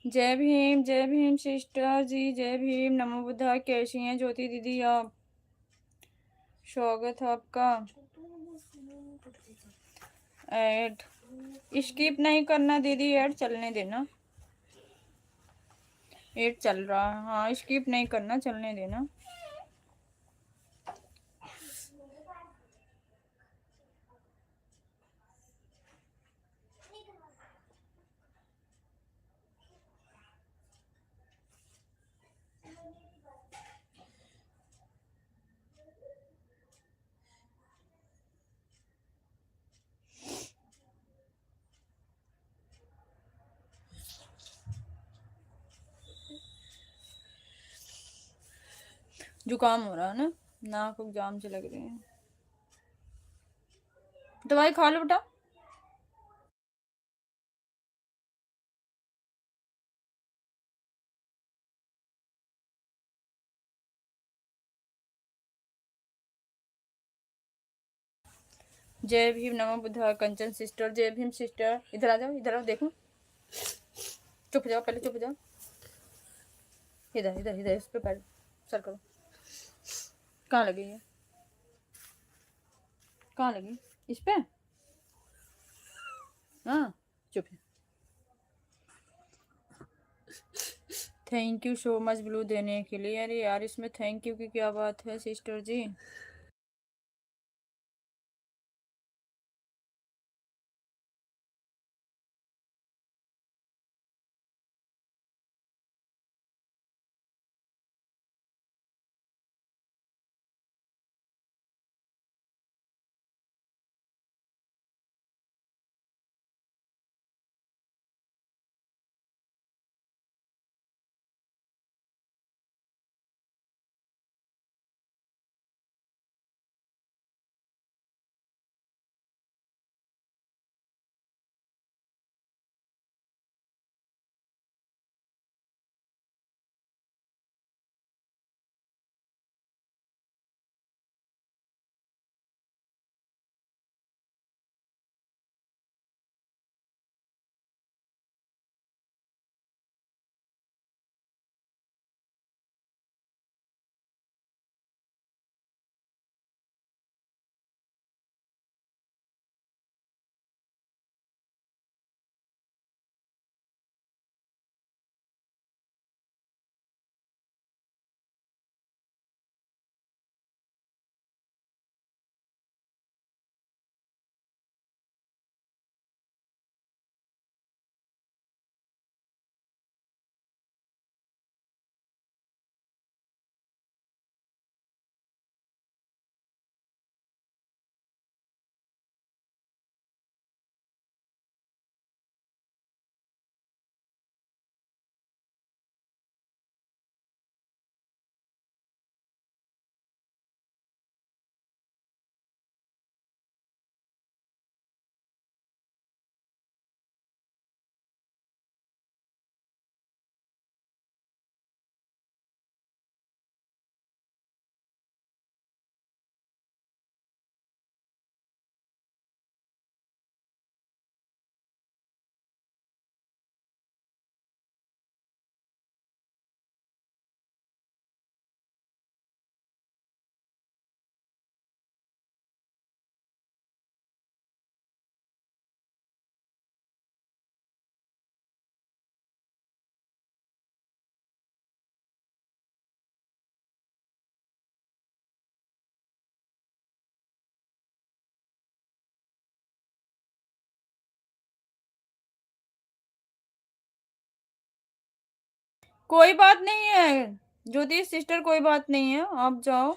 जय भीम सिस्टर जी, जय भीम, नमो बुद्धाय। कैसी हैं ज्योति दीदी आप? स्वागत है आपका। ऐड स्किप नहीं करना दीदी, ऐड चलने देना। ऐड चल रहा है, हाँ स्किप नहीं करना, चलने देना। जुकाम हो रहा है ना, नाक जाम से लग रहे हैं। दवाई खा लो बेटा। जय भीम, नमो बुद्धाय। कंचन सिस्टर, जय भीम सिस्टर। इधर आ जाओ, इधर आओ, देखो। चुप जाओ, पहले चुप जाओ। इधर इधर इधर, इस पे पैर सर करो। कहाँ लगी है? कहाँ लगी? इस पे? हाँ, चुप है। Thank you so much blue देने के लिए। अरे यार, इसमें थैंक यू की क्या बात है सिस्टर जी? कोई बात नहीं है ज्योति सिस्टर, कोई बात नहीं है, आप जाओ।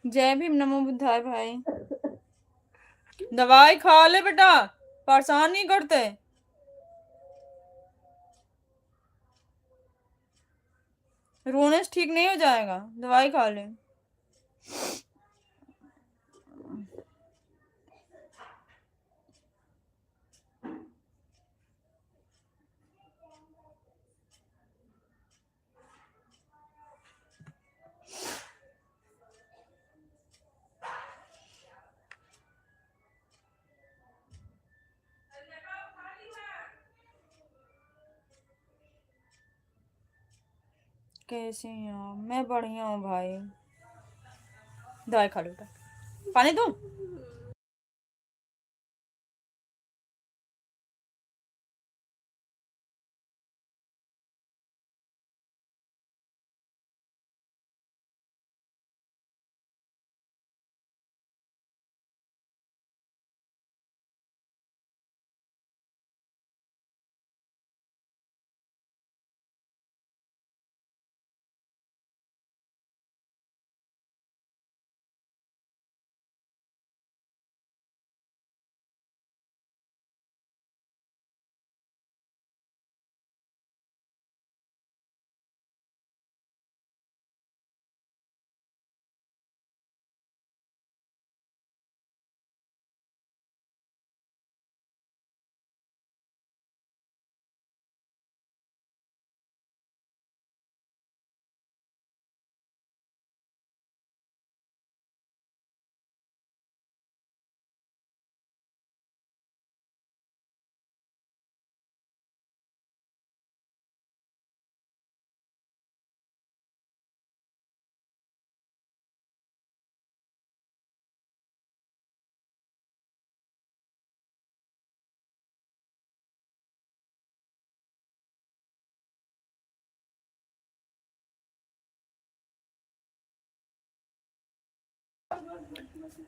जय भीम नमो बुद्धाय भाई। दवाई खा ले बेटा, परेशान नहीं करते। रोने से ठीक नहीं हो जाएगा, दवाई खा ले। कैसे हैं आप? मैं बढ़िया हूँ भाई। दवाई खा लो बेटा, पानी दूँ?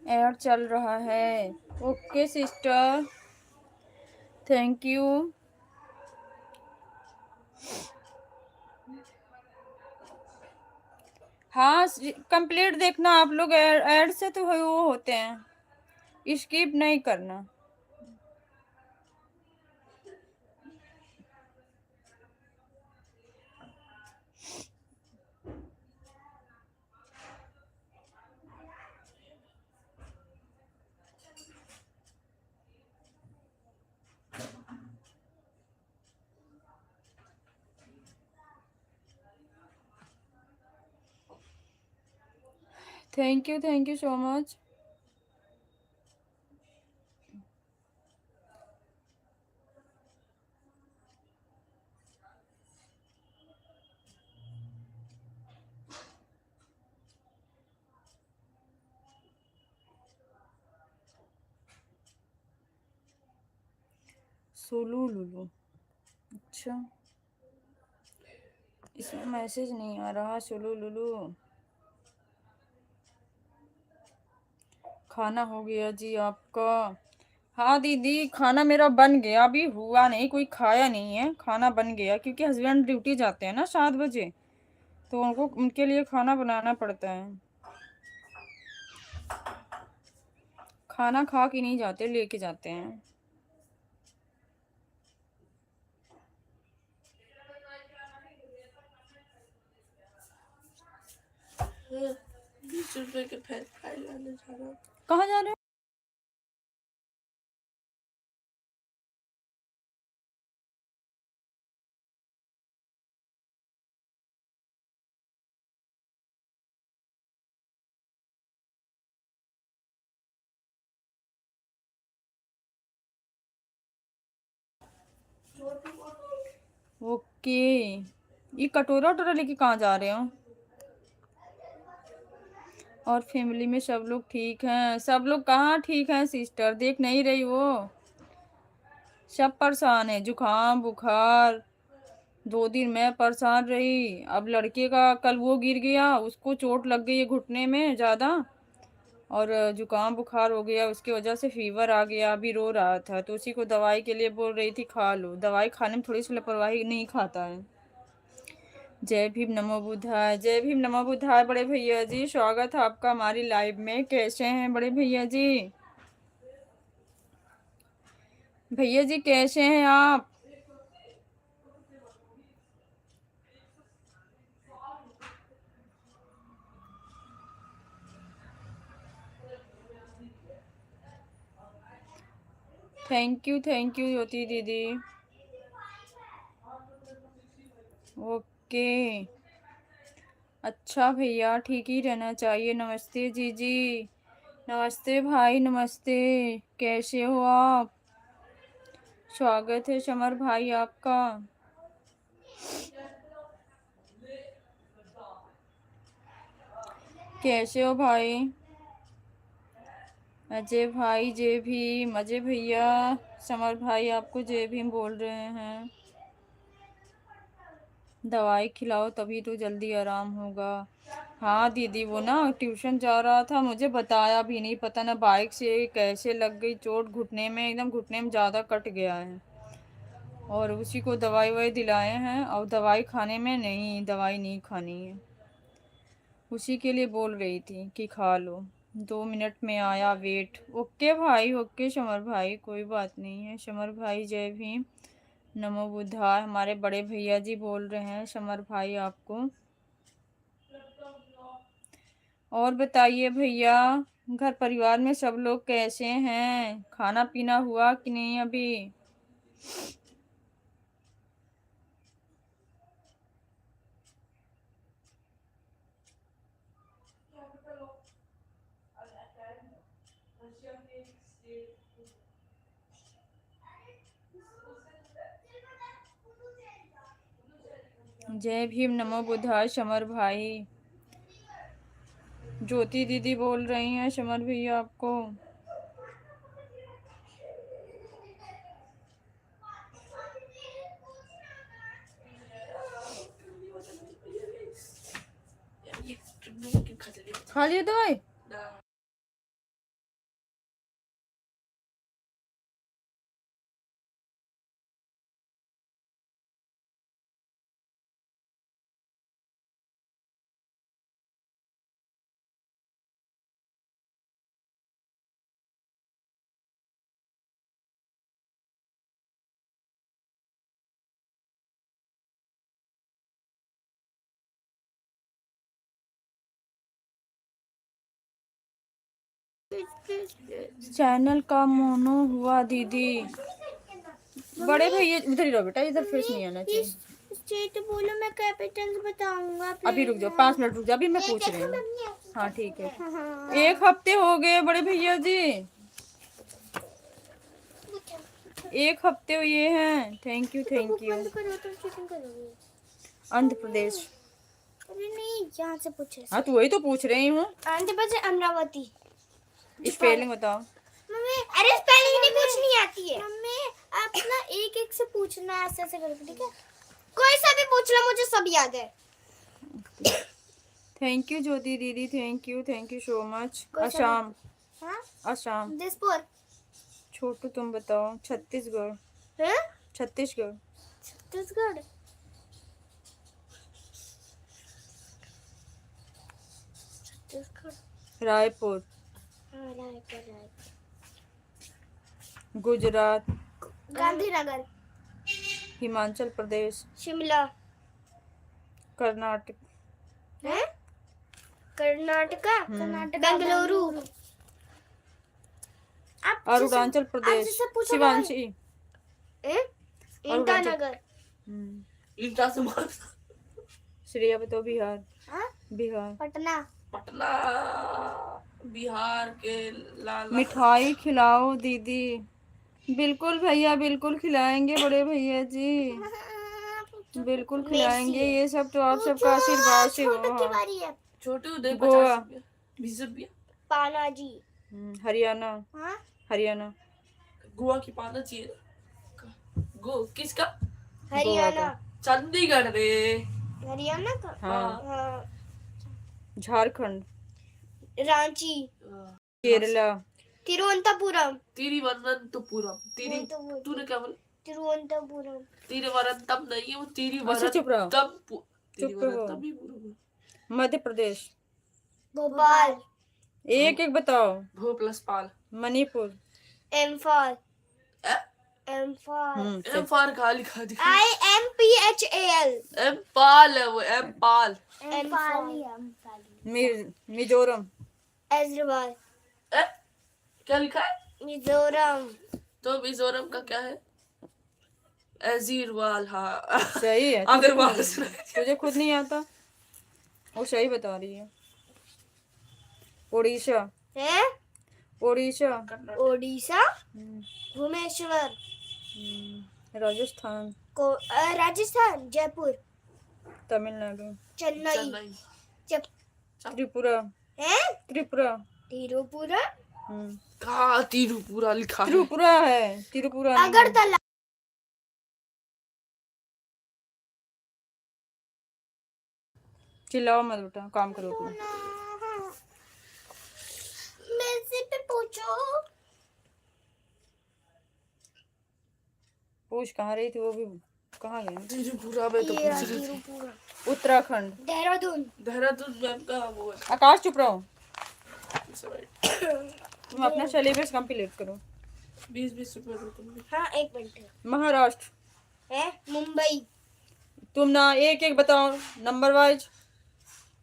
ऐड चल रहा है। Okay sister, thank you. हाँ कंप्लीट देखना आप लोग, ऐड से तो वो होते हैं, स्किप नहीं करना। Thank you so much. सोलू लुलू, अच्छा इसमें मैसेज नहीं आ रहा। सोलू लुलू, खाना हो गया जी आपका? हाँ दीदी, खाना मेरा बन गया, अभी हुआ नहीं, कोई खाया नहीं है। खाना बन गया क्योंकि हस्बैंड ड्यूटी जाते हैं ना 7 बजे, तो उनको उनके लिए खाना बनाना पड़ता है। खाना खा के नहीं जाते, लेके जाते हैं। कहाँ जा रहे हो? ओके, ये कटोरा वटोरा लेके कहाँ जा रहे हो? और फैमिली में सब लोग ठीक हैं? सब लोग कहाँ ठीक हैं सिस्टर, देख नहीं रही वो? सब परेशान है, जुकाम बुखार। 2 दिन मैं परेशान रही। अब लड़के का कल वो गिर गया, उसको चोट लग गई है घुटने में ज़्यादा, और जुकाम बुखार हो गया, उसकी वजह से फीवर आ गया। अभी रो रहा था, तो उसी को दवाई के लिए बोल रही थी खा लो। दवाई खाने में थोड़ी सी लापरवाही, नहीं खाता है। जय भीम नमो बुद्धाय, जय भीम नमो बुद्धाय। बड़े भैया जी स्वागत है आपका हमारी लाइव में। कैसे हैं बड़े भैया जी? भैया जी कैसे हैं आप? थैंक यू ज्योति दीदी। ओके, अच्छा भैया ठीक ही रहना चाहिए। नमस्ते जीजी। नमस्ते भाई, नमस्ते। कैसे हो आप? स्वागत है समर भाई आपका। कैसे हो भाई? अजय भाई जय भीम। अजय भैया समर भाई आपको जय भीम बोल रहे हैं। दवाई खिलाओ तभी तो जल्दी आराम होगा। हाँ दीदी, वो ना ट्यूशन जा रहा था, मुझे बताया भी नहीं। पता ना बाइक से कैसे लग गई चोट घुटने में, एकदम घुटने में ज़्यादा कट गया है। और उसी को दवाई ववाई दिलाए हैं, और दवाई खाने में नहीं, दवाई नहीं खानी है। उसी के लिए बोल रही थी कि खा लो। 2 मिनट में आया, वेट। ओके भाई, ओके समर भाई, कोई बात नहीं है। समर भाई जय भीम नमो बुद्धाय। हमारे बड़े भैया जी बोल रहे हैं समर भाई आपको। और बताइए भैया, घर परिवार में सब लोग कैसे हैं? खाना पीना हुआ कि नहीं अभी? जय भीम नमो बुद्धाय समर भाई। ज्योति दीदी बोल रही हैं समर भैया आपको। खा लिए दवाई? चैनल का मोनो हुआ दीदी। बड़े भैया इधर ही रहो बेटा, इधर फेस नहीं आना चाहिए। तो बोलो, मैं कैपिटल्स बताऊंगा। अभी रुक जाओ, 5 मिनट रुक जाओ, अभी मैं पूछ रही हूँ। हाँ ठीक है। 1 हफ्ते हो गए बड़े भैया जी, 1 हफ्ते हुए हैं। थैंक यू बंद करो तो चीटिंग करोगे। आंध्र प्रदेश। अरे नहीं, यहाँ से पूछे। हाँ तो वही तो पूछ रही हूँ। आंध्र प्रदेश, अमरावती। स्पेलिंग बताओ। मम्मी, अरे स्पेलिंग नहीं पूछनी आती है मम्मी। आप ना एक एक से पूछना, ऐसे ऐसे करके, ठीक है? कोई सा भी पूछ लो, मुझे सब याद है। थैंक यू ज्योति दीदी, thank you so much. Assam. हाँ, असम। दिसपुर। छोटू तुम बताओ। छत्तीसगढ़। हैं? छत्तीसगढ़। छत्तीसगढ़। रायपुर। हाँ, रायपुर। गुजरात। गांधीनगर। हिमाचल प्रदेश। शिमला। कर्नाटक। हैं? कर्नाटका। बेंगलुरु। अरुणाचल प्रदेश। शिवांशी। ईटानगर। श्रेया बताओ। बिहार। हाँ? बिहार। पटना। पटना बिहार के लाला। मिठाई खिलाओ दीदी। बिल्कुल भैया, बिल्कुल खिलाएंगे बड़े भैया जी, बिल्कुल खिलाएंगे। ये सब तो आप सबका आशीर्वाद से हो। छोटू दे गोवा। 20 रुपया। पानाजी। हरियाणा। हाँ? हरियाणा। गोवा की पाना चाहिए। किसका? हरियाणा। चंडीगढ़ रे। हरियाणा का। हाँ। झारखंड। रांची। केरला। तिरुवनंतपुरम। तूने क्या बोला? तिरुवनंतपुरम। तिरुवनंतम नहीं है वो, अच्छा चुप रहो। तिरुवनंतम। तेरी चुप हो। वजह तभी बुरा। मध्य प्रदेश। भोपाल, एक एक बताओ। भो प्लस पाल। मणिपुर। इम्फाल, ए? इम्फाल, एम फार कहाँ लिखा दिखा? IMPHAL, एम पाल है वो, एम पाल। इम्फाल, मिजोरम। हैदराबाद, ए? क्या लिखा है? मिजोरम, तो मिजोरम का क्या है? एजीरवाल। हाँ सही है। अग्रवाल सुना। तुझे खुद नहीं आता, वो सही बता रही है। उड़ीसा। है उड़ीसा। ओडिशा, हम्म, भुवनेश्वर, राजस्थान। राजस्थान, जयपुर, तमिलनाडु। चेन्नई, चेन्नई। चप त्रिपुरा। है त्रिपुरा। तिरुपुरा, कहाँ तिरुपुरा लिखा है? त्रिपुरा है, त्रिपुरा नहीं है। अगरतला, चिल्लाओ मत बेटा, काम करो अपना। मेरे पे पूछो। पूछ कहाँ रही थी वो भी, कहाँ गई? तिरुपुरा में तो ये पूछ रही थी। तिरुपुरा, उत्तराखंड। देहरादून, देहरादून में का वो है। आकाश चुप रहो, It's alright। तुम अपना सिलेबस कंप्लीट करो। 20-20 रुपए दो तुम। हाँ एक मिनट महाराष्ट्र। है, मुंबई, तुम ना एक एक बताओ नंबर वाइज।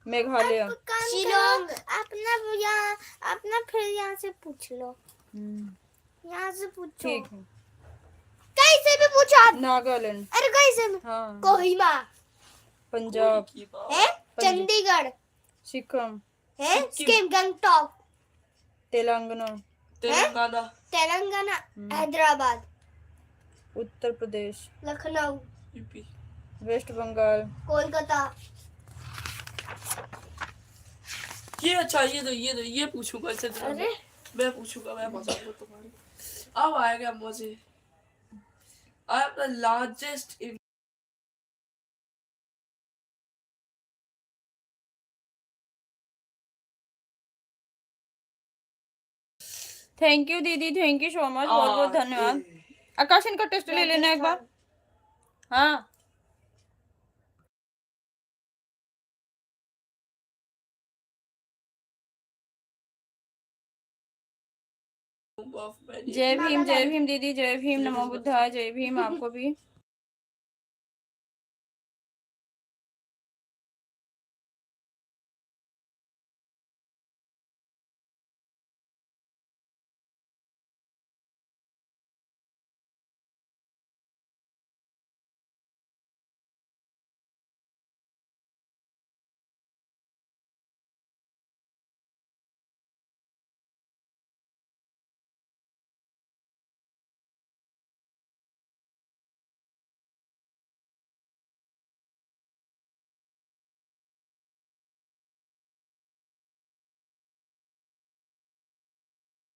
मेघालय। शिलोंग, अपना फिर यहाँ से पूछ लो, यहाँ से पूछो, ठीक है। कहीं से भी पूछो आप, नागालैंड। अरे कहीं से भी, हाँ। कोहिमा, पंजाब। है चंडीगढ़, सिक्किम। है सिक्किम, गंगटोक, तेलंगाना। तेलंगाना। तेलंगाना, हैदराबाद, उत्तर प्रदेश। लखनऊ, यूपी। वेस्ट बंगाल। कोलकाता, ये अच्छा, ये पूछूंगा इससे। अरे मैं पूछूंगा, मैं मजाऊंगा तुम्हारे। अब आएगा मजे। I am the largest in thank you दीदी, थैंक यू सो मच, बहुत बहुत धन्यवाद। आकाश इनका टेस्ट ले लेना एक बार। हाँ of many। जय भीम दीदी, जय भीम, नमो बुद्धाय, जय भीम आपको भी।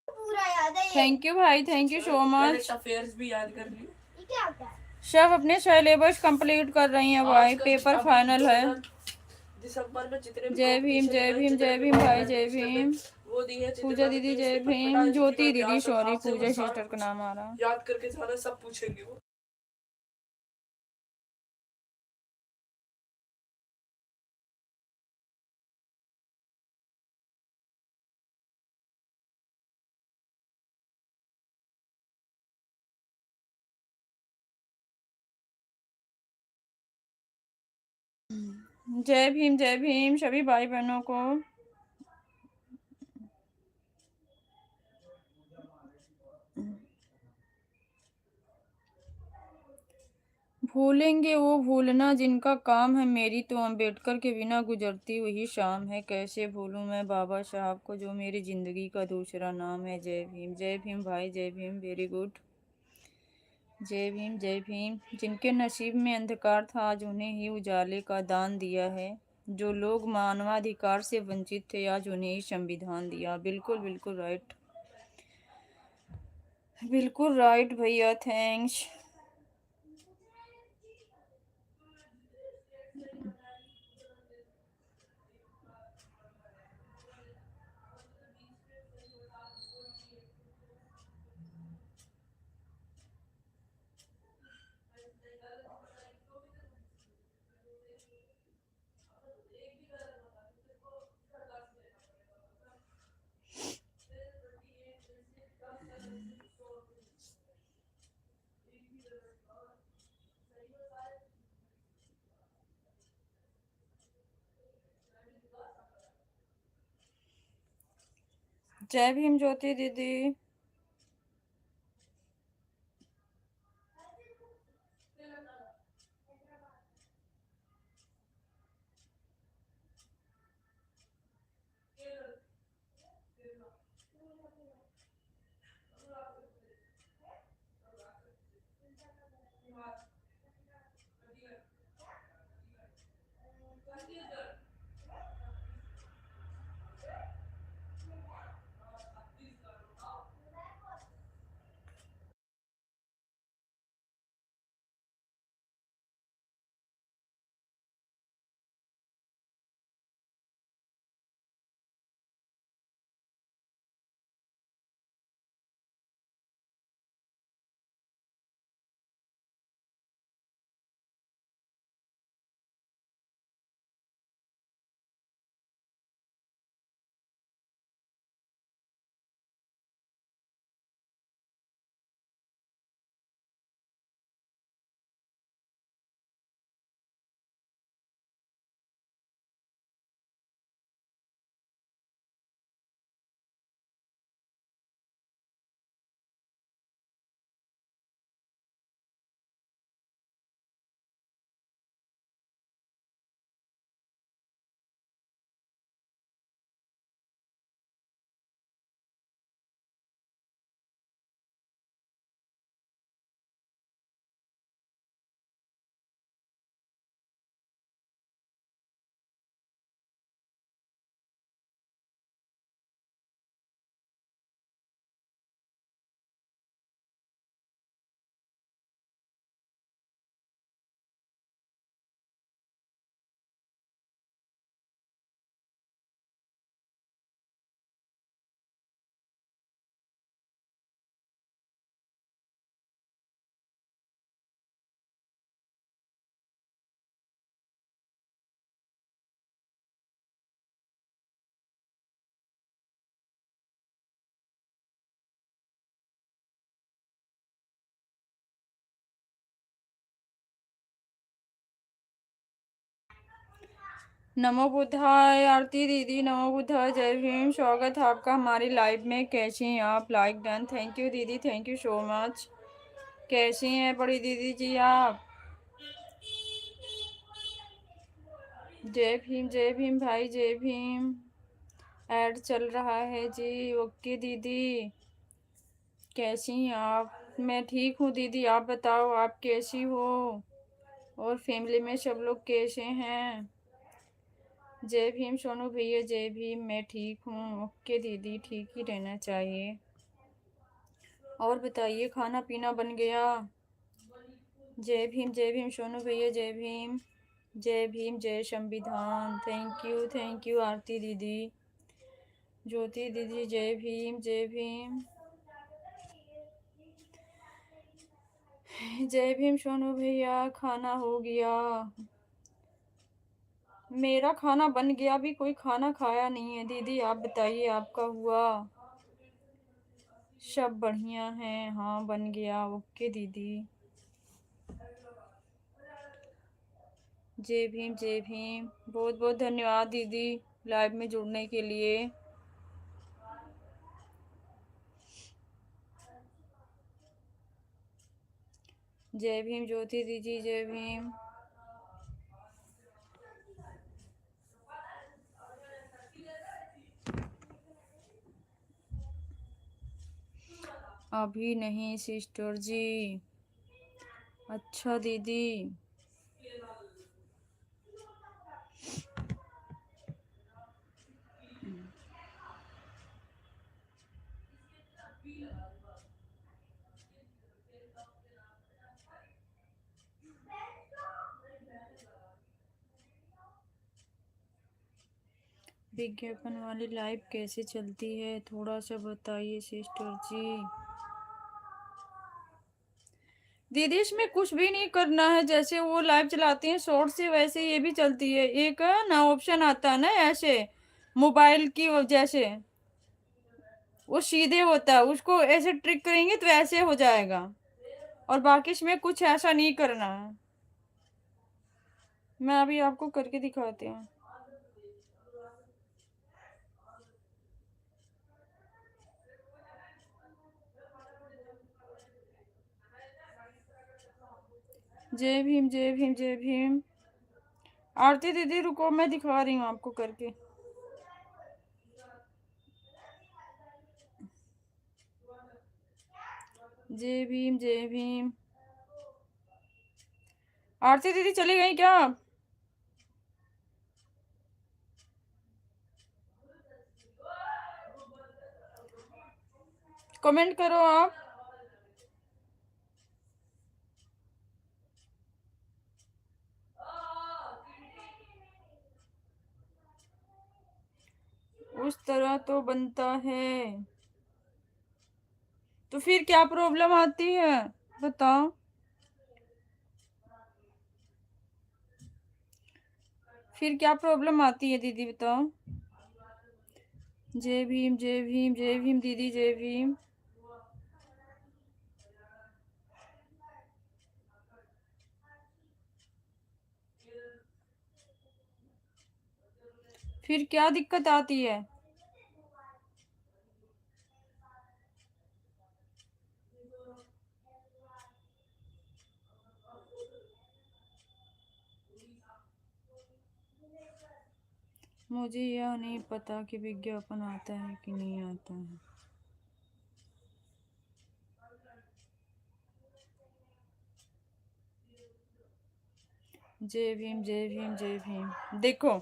पूरा याद है ये, थैंक यू भाई, thank you so much. Current affairs भी याद कर ली। ये क्या होता है? सब अपने सिलेबस कंप्लीट कर रही हैं भाई, पेपर फाइनल है। दिसंबर में जितने भी जय भीम, competition जय है, भीम, जितने जय भी भीम भाई, online जय competition भीम। में वो दी है, जितने पूजा भी दीदी जय newspaper भीम, पढ़ा है, ज्योति जितने दीदी, भी सॉरी याद पूजा से सिस्टर का नाम आ रहा। याद करके जाना, सब पूछेंगे वो। जय भीम सभी भाई बहनों को। भूलेंगे वो भूलना जिनका काम है, मेरी तो अम्बेडकर के बिना गुजरती हुई शाम है। कैसे भूलूं मैं बाबा साहब को, जो मेरी जिंदगी का दूसरा नाम है। जय भीम भाई, जय भीम, वेरी गुड। जय भीम। जिनके नसीब में अंधकार था, आज उन्हें ही उजाले का दान दिया है। जो लोग मानवाधिकार से वंचित थे, आज उन्हें ही संविधान दिया। बिल्कुल बिल्कुल राइट, बिल्कुल राइट भैया, थैंक्स। जय भीम ज्योति दीदी। नमो बुद्धाय आरती दीदी, नमो बुद्धाय, जय भीम। स्वागत है आपका हमारी लाइव में। कैसी हैं आप? Like done. थैंक यू दीदी, थैंक यू सो मच। कैसी हैं बड़ी दीदी जी आप? जय भीम भाई, जय भीम। ऐड चल रहा है जी। ओके दीदी, कैसी हैं आप? मैं ठीक हूँ दीदी, आप बताओ आप कैसी हो? और फैमिली में सब लोग कैसे हैं? जय भीम सोनू भैया, जय भीम। मैं ठीक हूँ। ओके दीदी, ठीक ही रहना चाहिए। और बताइए, खाना पीना बन गया? जय भीम सोनू भैया, जय भीम। जय भीम, जय संविधान। थैंक यू आरती दीदी। ज्योति दीदी, जय भीम, जय भीम। जय भीम सोनू भैया, खाना हो गया? मेरा खाना बन गया, अभी कोई खाना खाया नहीं है दीदी। आप बताइए, आपका हुआ? सब बढ़िया है, हाँ बन गया। ओके दीदी। जय भीम, जय भीम। बहुत बहुत धन्यवाद दीदी लाइव में जुड़ने के लिए। जय भीम ज्योति दीदी, जय भीम। अभी नहीं सिस्टर जी। अच्छा दीदी। विज्ञापन वाली लाइव कैसे चलती है, थोड़ा सा बताइए सिस्टर जी। दीदी इसमें कुछ भी नहीं करना है, जैसे वो लाइव चलाती हैं शॉर्ट से, वैसे ये भी चलती है। एक ना ऑप्शन आता है ना ऐसे मोबाइल की जैसे, वो सीधे होता है, उसको ऐसे ट्रिक करेंगे तो ऐसे हो जाएगा। और बाकी इसमें कुछ ऐसा नहीं करना है। मैं अभी आपको करके दिखाती हूँ। जय भीम जय भीम जय भीम। आरती दीदी रुको, मैं दिखा रही हूँ आपको करके। जय भीम जय भीम। आरती दीदी चली गई क्या आप? कमेंट करो आप। उस तरह तो बनता है, तो फिर क्या प्रॉब्लम आती है बताओ। फिर क्या प्रॉब्लम आती है दीदी बताओ। जय भीम जय भीम जय भीम दीदी जय भीम। फिर क्या दिक्कत आती है? मुझे यह नहीं पता कि विज्ञापन आता है कि नहीं आता है। जय भीम जय भीम जय भीम। देखो,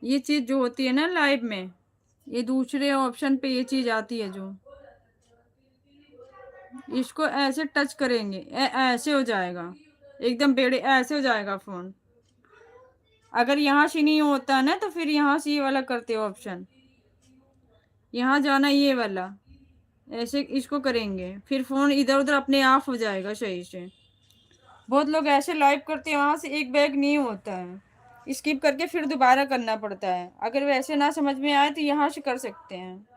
ये चीज जो होती है ना लाइव में, ये दूसरे ऑप्शन पे ये चीज आती है जो, इसको ऐसे टच करेंगे ऐसे हो जाएगा, एकदम बेड़े ऐसे हो जाएगा फोन। अगर यहाँ से नहीं होता ना तो फिर यहाँ से ये वाला करते हो ऑप्शन, यहाँ जाना ये वाला, ऐसे इसको करेंगे फिर फोन इधर उधर अपने आप हो जाएगा सही से। बहुत लोग ऐसे लाइव करते हैं, वहां से एक बैग नहीं होता है, स्किप करके फिर दोबारा करना पड़ता है। अगर वैसे ना समझ में आए तो यहाँ से कर सकते हैं।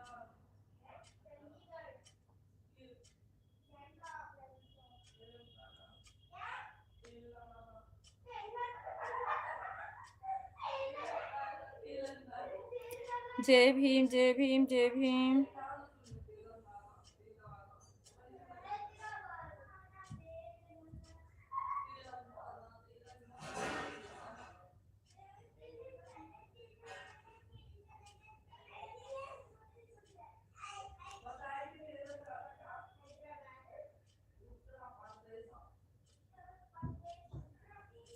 जय भीम जय भीम जय Bhim.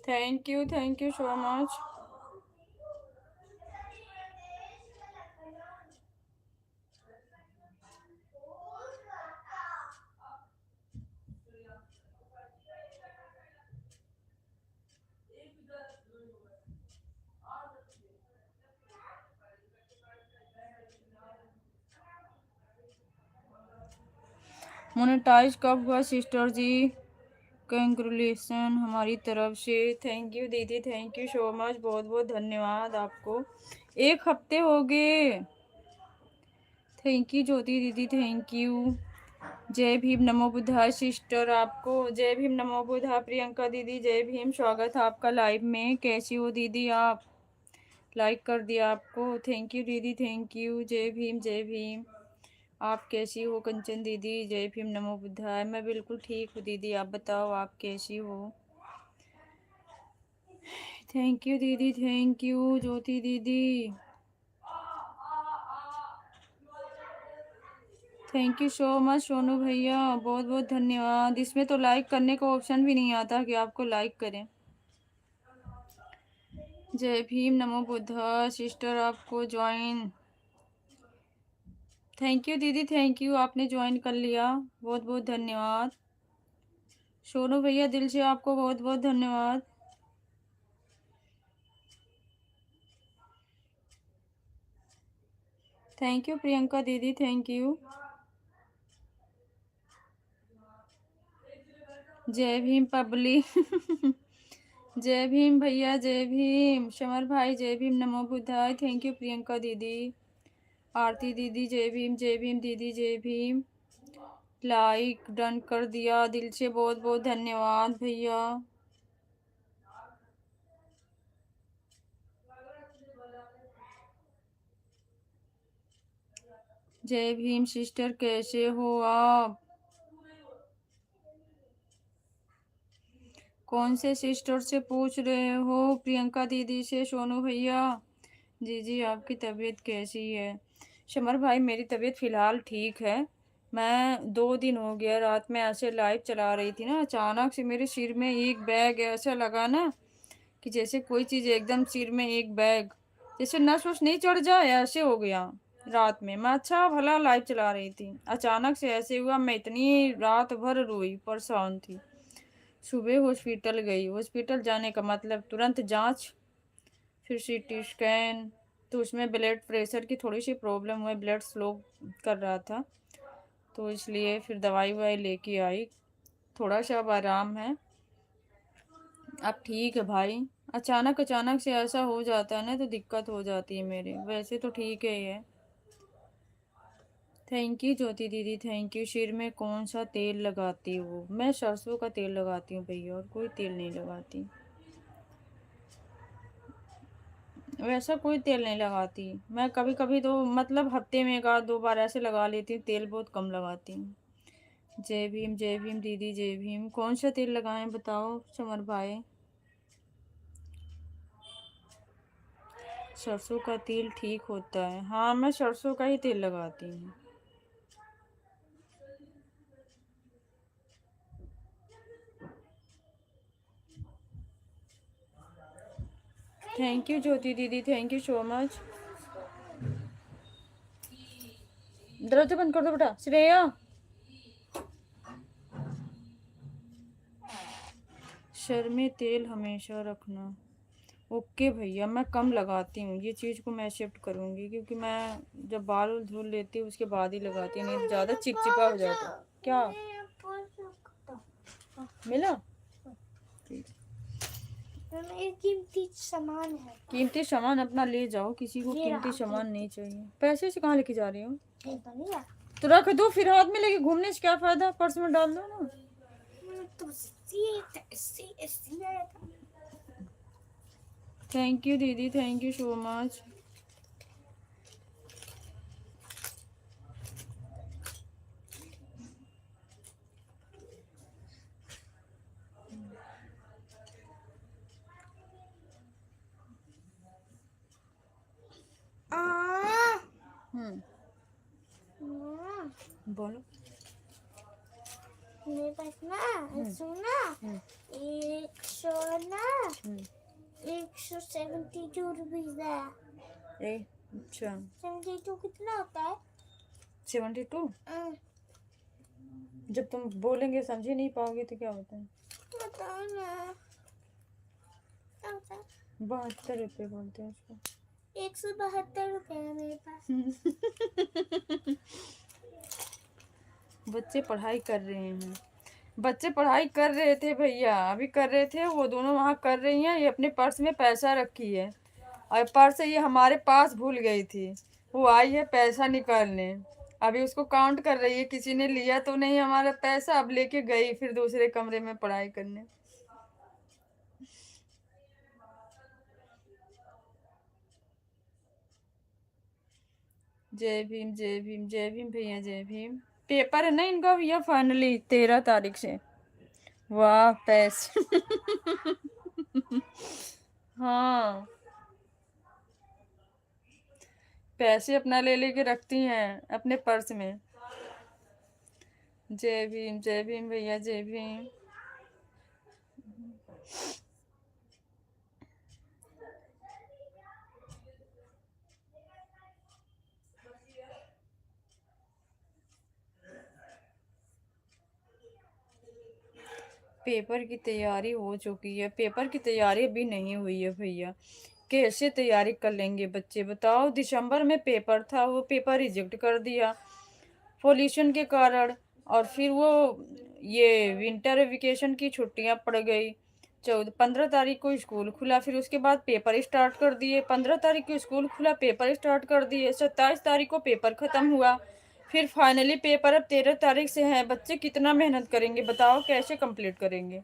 Thank you so much. Monetize कब हुआ सिस्टर जी? कंग्रेचुलेसन हमारी तरफ से। थैंक यू दीदी, थैंक यू सो मच, बहुत बहुत धन्यवाद आपको। 1 हफ्ते हो गए। थैंक यू ज्योति दीदी, थैंक यू। जय भीम नमो बुद्धाय सिस्टर, आपको जय भीम नमो बुद्धाय। प्रियंका दीदी जय भीम, स्वागत है आपका लाइव में। कैसी हो दीदी आप? लाइक कर दिया आपको, थैंक यू दीदी, थैंक यू। जय भीम जय भीम। आप कैसी हो कंचन दीदी? जय भीम नमो बुद्धाय। मैं बिल्कुल ठीक हूँ दीदी, आप बताओ आप कैसी हो? थैंक यू दीदी, थैंक यू ज्योति दीदी, thank you so much Sonu भैया, बहुत बहुत धन्यवाद। इसमें तो लाइक करने का ऑप्शन भी नहीं आता कि आपको लाइक करें। जय भीम नमो बुद्धा सिस्टर, आपको ज्वाइन, थैंक यू दीदी, थैंक यू, आपने ज्वाइन कर लिया, बहुत बहुत धन्यवाद। सोनू भैया दिल से आपको बहुत बहुत धन्यवाद। थैंक यू प्रियंका दीदी, थैंक यू। जय भीम पब्लिक जय भीम भैया, जय भीम समर भाई, जय भीम नमो बुद्धाय। थैंक यू प्रियंका दीदी। आरती दीदी जय भीम दीदी, जय भीम। लाइक डन कर दिया, दिल से बहुत बहुत धन्यवाद भैया। जय भीम सिस्टर, कैसे हो आप? कौन से सिस्टर से पूछ रहे हो? प्रियंका दीदी से, सोनू भैया। जी जी, आपकी तबीयत कैसी है? शमर भाई, मेरी तबीयत फ़िलहाल ठीक है। मैं 2 दिन हो गया रात में ऐसे लाइव चला रही थी ना, अचानक से मेरे सिर में एक बैग ऐसा लगा ना कि जैसे कोई चीज़ एकदम सिर में एक बैग, जैसे नस वस नहीं चढ़ जाए, ऐसे हो गया रात में। मैं अच्छा भला लाइव चला रही थी, अचानक से ऐसे हुआ। मैं इतनी रात भर रोई, परेशान थी। सुबह हॉस्पिटल गई, हॉस्पिटल जाने का मतलब तुरंत जांच, फिर सीटी स्कैन। तो उसमें ब्लड प्रेशर की थोड़ी सी प्रॉब्लम हुई, ब्लड स्लो कर रहा था, तो इसलिए फिर दवाई ववाई लेके आई। थोड़ा सा अब आराम है, अब ठीक है भाई। अचानक अचानक से ऐसा हो जाता है ना तो दिक्कत हो जाती है मेरे, वैसे तो ठीक है ये। थैंक यू ज्योति दीदी, थैंक यू। सिर में कौन सा तेल लगाती हो? मैं सरसों का तेल लगाती हूँ भैया, और कोई तेल नहीं लगाती, वैसा कोई तेल नहीं लगाती मैं। कभी कभी तो मतलब हफ्ते में 1 आध 2 बार ऐसे लगा लेती हूँ, तेल बहुत कम लगाती हूँ। जय भीम दीदी, जय भीम। कौन सा तेल लगाएं बताओ समर भाई? सरसों का तेल ठीक होता है, हाँ मैं सरसों का ही तेल लगाती हूँ। थैंक यू ज्योति दीदी, थैंक यू सो मच। दरवाजा बंद कर दो बेटा। श्रेया, सर में तेल हमेशा रखना। ओके भैया, मैं कम लगाती हूँ, ये चीज़ को मैं एक्सेप्ट करूँगी, क्योंकि मैं जब बाल धुल लेती हूँ उसके बाद ही लगाती हूँ, नहीं तो ज़्यादा चिपचिपा हो जाता है। क्या मिला? ठीक। ये कीमती सामान है। कीमती सामान अपना ले जाओ, किसी को ये कीमती रहा सामान नहीं चाहिए। पैसे से कहाँ लेके जा रही हो? ये तो नहीं है। तो रख दो, फिर हाथ में लेके घूमने से क्या फायदा, पर्स में डाल दो ना। तो सी आया था। थैंक यू दीदी, थैंक यू सो मच। हम्म, बोलो। मेरे पास ना सोना एक सोना हम्म, 172 रुपीज है। अच्छा 72 कितना होता है? 72। अं, जब तुम बोलेंगे समझ ही नहीं पाओगे तो क्या होता है? बताओ ना। क्या होता है? 72 रुपये बोलते हैं उसको। 172 रुपए है मेरे पास। बच्चे पढ़ाई कर रहे हैं, बच्चे पढ़ाई कर रहे थे भैया, अभी कर रहे थे, वो दोनों वहाँ कर रही हैं, ये अपने पर्स में पैसा रखी है, और पर्स ये हमारे पास भूल गई थी, वो आई है पैसा निकालने, अभी उसको काउंट कर रही है, किसी ने लिया तो नहीं हमारा पैसा, अब लेके गई फिर दूसरे कमरे में पढ़ाई करने। जय भीम, जय भीम, जय भीम भैया, जय भीम। पेपर है ना इनका भैया फाइनली 13 तारीख से। वाह पैसे। हाँ, पैसे अपना ले लेके रखती हैं अपने पर्स में। जय भीम भैया, जय भीम। पेपर की तैयारी हो चुकी है, पेपर की तैयारी अभी नहीं हुई है भैया, कैसे तैयारी कर लेंगे बच्चे बताओ? दिसंबर में पेपर था, वो पेपर रिजेक्ट कर दिया पोल्यूशन के कारण, और फिर वो ये विंटर वेकेशन की छुट्टियां पड़ गई। 15 तारीख को स्कूल खुला, फिर उसके बाद पेपर स्टार्ट कर दिए। 15 तारीख को स्कूल खुला, पेपर स्टार्ट कर दिए। 27 तारीख को पेपर ख़त्म हुआ, फिर फाइनली पेपर अब 13 तारीख से है। बच्चे कितना मेहनत करेंगे बताओ, कैसे कंप्लीट करेंगे?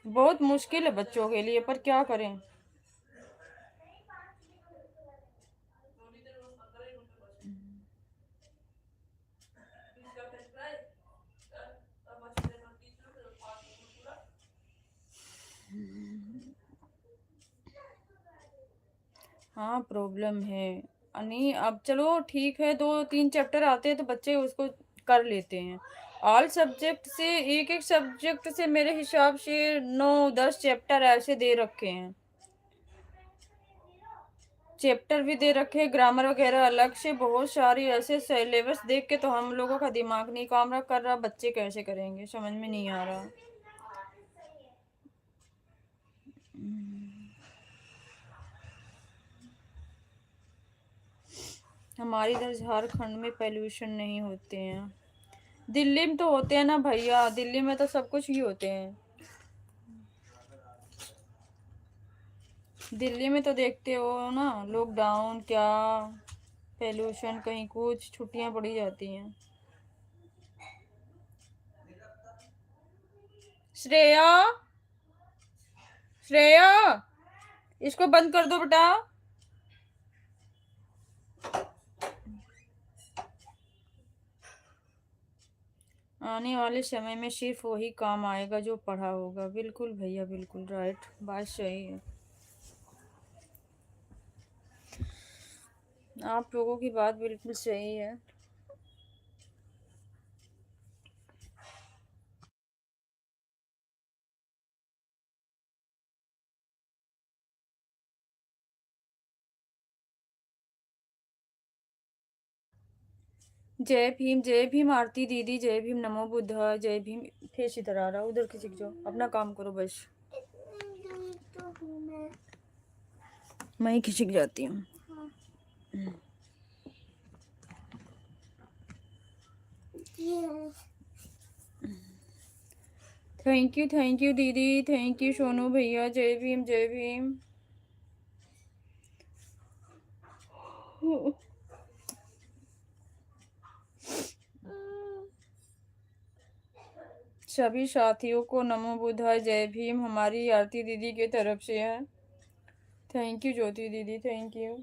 बहुत मुश्किल है बच्चों के लिए, पर क्या करें। हाँ प्रॉब्लम है। नहीं अब चलो ठीक है, 2-3 चैप्टर आते हैं तो बच्चे उसको कर लेते हैं। ऑल सब्जेक्ट से एक एक सब्जेक्ट से मेरे हिसाब से 9-10 चैप्टर ऐसे दे रखे हैं। चैप्टर भी दे रखे हैं, ग्रामर वगैरह अलग से बहुत सारी, ऐसे सिलेबस देख के तो हम लोगों का दिमाग नहीं काम कर रहा, बच्चे कैसे करेंगे समझ में नहीं आ रहा। हमारे इधर झारखंड में पॉल्यूशन नहीं होते हैं। दिल्ली में तो होते हैं ना भैया, दिल्ली में तो सब कुछ ही होते हैं। दिल्ली में तो देखते हो ना, लॉकडाउन क्या, पॉल्यूशन, कहीं कुछ, छुट्टियां पड़ी जाती हैं। श्रेया, श्रेया, इसको बंद कर दो बेटा। आने वाले समय में सिर्फ वही काम आएगा जो पढ़ा होगा। बिल्कुल भैया, बिल्कुल राइट, बात सही है। आप लोगों की बात बिल्कुल सही है। जय भीम आरती दीदी, जय भीम, नमो बुद्धा, जय भीम। फेस इधर आ रहा, उधर खिसक जाओ, अपना काम करो बस। तो हूँ मैं ही खिसक जाती हूँ। थैंक यू दीदी, थैंक यू सोनू भैया, जय भीम जय भीम। सभी साथियों को नमो बुद्धाय, जय भीम, हमारी आरती दीदी की तरफ से है। थैंक यू ज्योति दीदी, थैंक यू।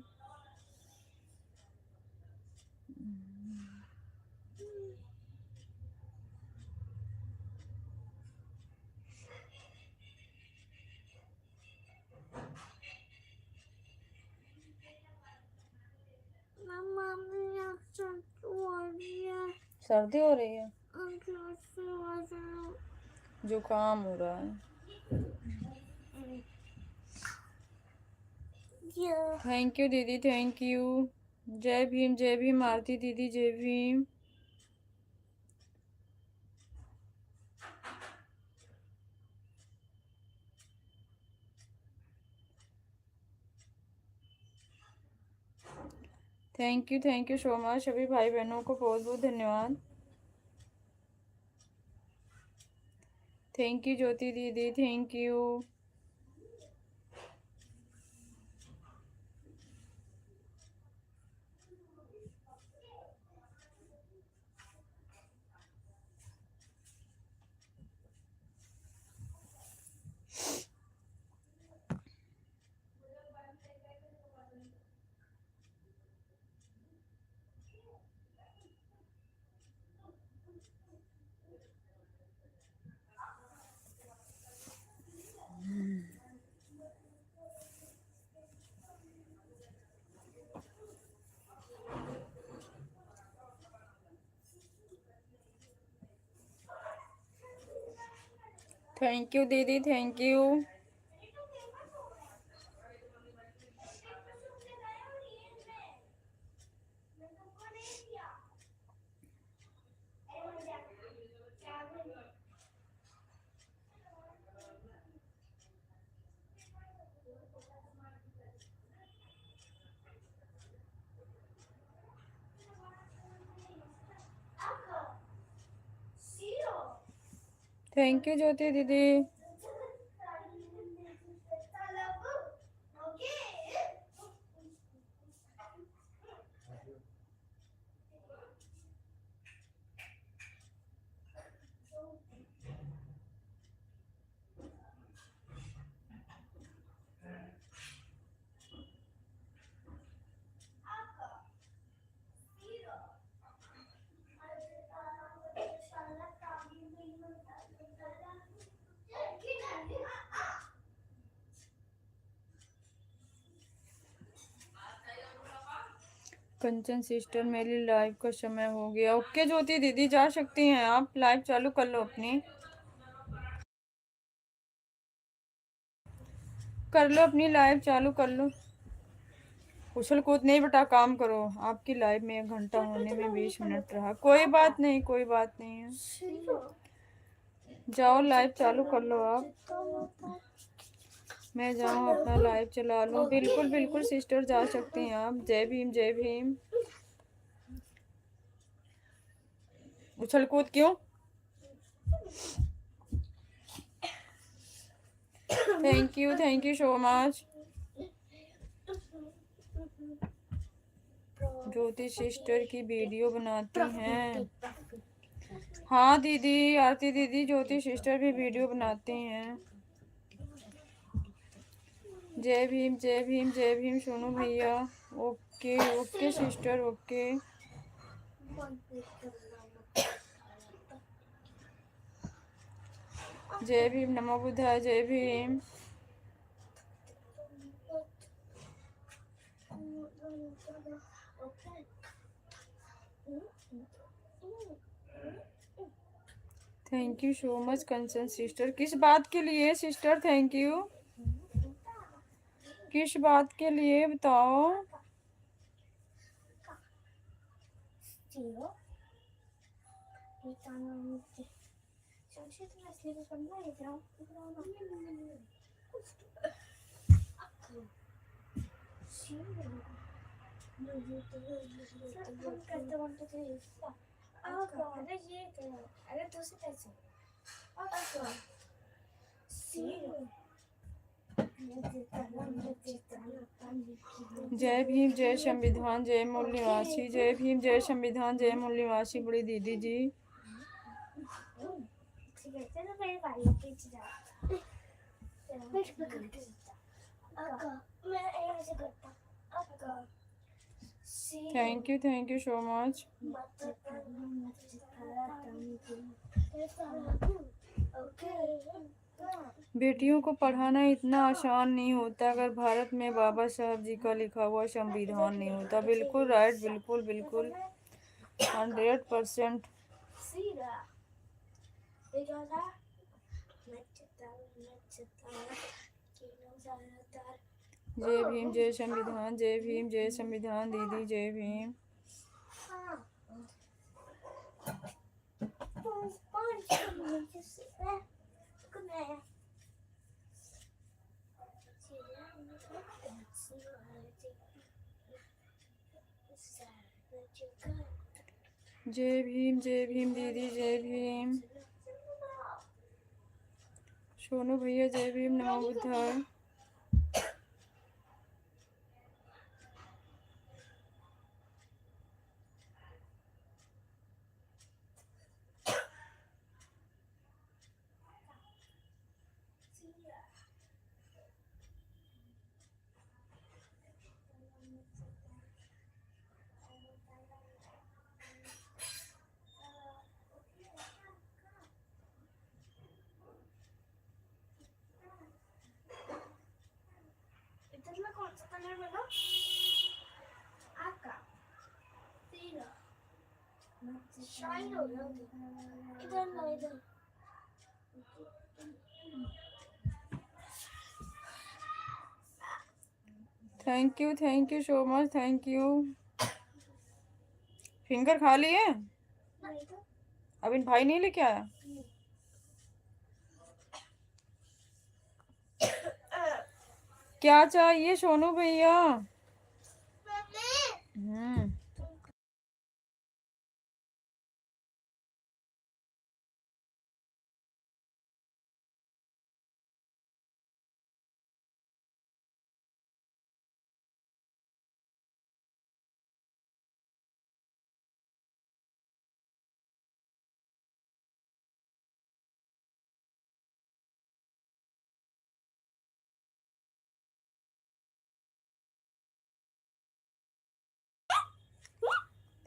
सर्दी हो रही है, जुकाम हो रहा है। थैंक यू दीदी, थैंक यू। जय भीम आरती दीदी, जय Bhim. Thank you so much. सभी भाई बहनों को बहुत बहुत धन्यवाद। थैंक यू ज्योति दीदी, थैंक यू। थैंक यू दीदी, थैंक यू। थैंक यू ज्योति दीदी। कंचन सिस्टर मेरी लाइव का समय हो गया। ओके ज्योति दीदी जा सकती हैं आप, लाइव चालू कर लो अपनी, कर लो अपनी लाइव चालू कर लो। उछल कूद नहीं बेटा, काम करो। आपकी लाइव में 1 घंटा होने में 20 मिनट रहा। कोई बात नहीं, कोई बात नहीं है, जाओ लाइव चालू कर लो आप। मैं जाऊँ अपना लाइव चला लूँ। बिल्कुल बिल्कुल सिस्टर जा सकती हैं आप। जय भीम जय भीम। उछल कूद क्यों? Thank you so much. Jyoti sister की वीडियो बनाती हैं। हाँ दीदी, आरती दीदी, ज्योति सिस्टर भी वीडियो बनाती हैं। जय भीम जय भीम जय भीम सोनू भैया। Okay okay sister okay. जय भीम, नमो बुद्धाय, जय Bhim. Thank you so much Kanchan sister. किस बात के लिए सिस्टर थैंक यू? किस बात के लिए बताओ? जय भीम जय संविधान जय मूल निवासी। जय भीम जय संविधान जय मूल निवासी बड़ी दीदी जी। Thank you so much. बेटियों को पढ़ाना इतना आसान नहीं होता अगर भारत में बाबा साहब जी का लिखा हुआ संविधान नहीं होता। बिल्कुल राइट, बिल्कुल बिल्कुल 100%। जय भीम जय संविधान, जय भीम जय संविधान दीदी, जय भीम। जय भीम दीदी, जय भीम। सोनू भैया जय भीम, नमो बुद्धाय। Thank you so much, thank you. Finger खा लिए? अब इन भाई नहीं लेके आया? क्या चाहिए सोनू भैया?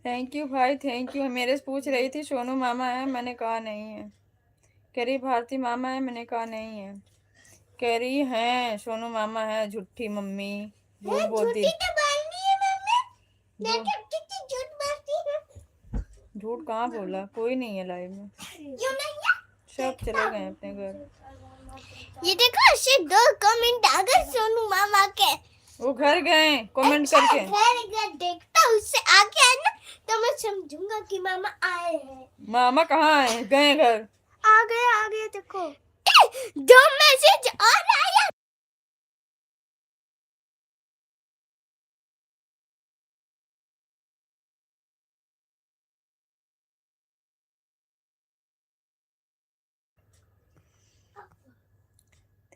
थैंक यू भाई, थैंक यू। मेरे से पूछ रही थी सोनू मामा है, मैंने कहा नहीं है। कह रही भारती मामा है, मैंने कहा नहीं है। कह रही है सोनू मामा है, झूठी मम्मी, झूठ बोलती। देखो कितनी झूठ बोलती है। झूठ कहाँ बोला, कोई नहीं है लाइव में, क्यों नहीं है? सब चले गए अपने घर। ये देखो सिर्फ 2 कमेंट आ गए सोनू मामा के। वो घर गए कमेंट करके। घर देखता उससे आगे है ना तो मैं समझूंगा कि मामा आए हैं। मामा कहाँ है, गए घर। आ गए देखो। 2 मैसेज और आया।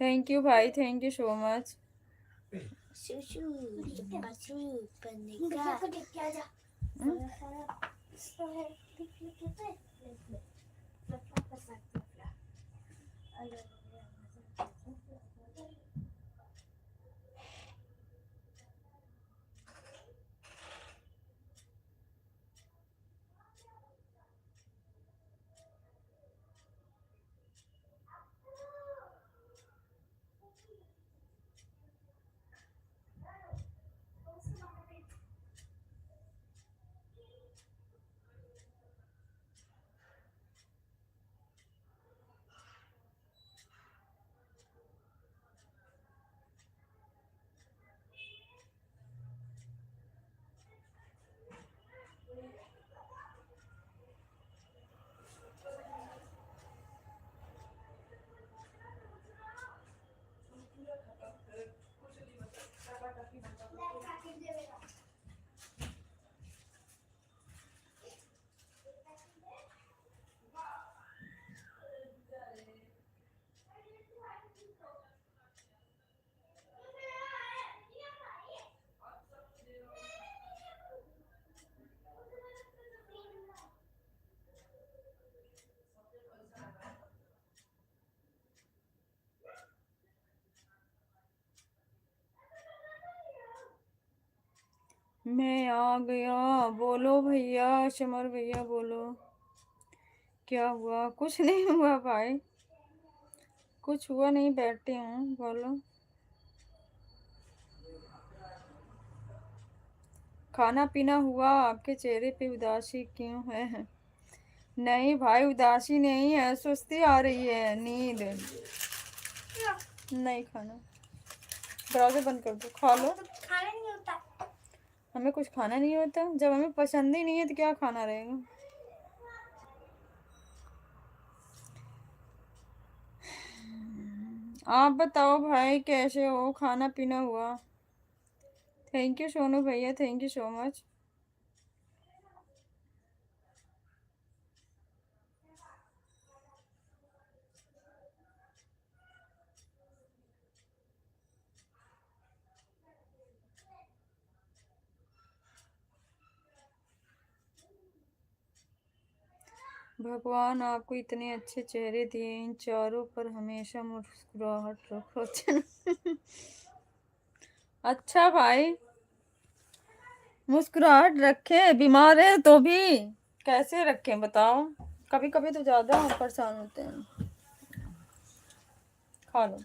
थैंक यू भाई, थैंक यू सो मच। सुसु बसु पनिका को देख के आजा। मैं आ गया, बोलो भैया, शमर भैया बोलो। क्या हुआ? कुछ नहीं हुआ भाई, कुछ हुआ नहीं, बैठे हूँ, बोलो। खाना पीना हुआ? आपके चेहरे पे उदासी क्यों है? नहीं भाई, उदासी नहीं है, सुस्ती आ रही है, नींद नहीं। खाना दरवाजा बंद कर दो, खा लो। खाना नहीं होता। हमें कुछ खाना नहीं होता? जब हमें पसंद ही नहीं है तो क्या खाना रहेगा? आप बताओ भाई, कैसे हो? खाना पीना हुआ? थैंक यू सोनू भैया, थैंक यू सो मच। भगवान आपको इतने अच्छे चेहरे दिए, इन चारों पर हमेशा मुस्कुराहट रखो। अच्छा भाई, मुस्कुराहट रखे, बीमार है तो भी कैसे रखें बताओ? कभी कभी तो ज्यादा परेशान होते हैं। खा लो,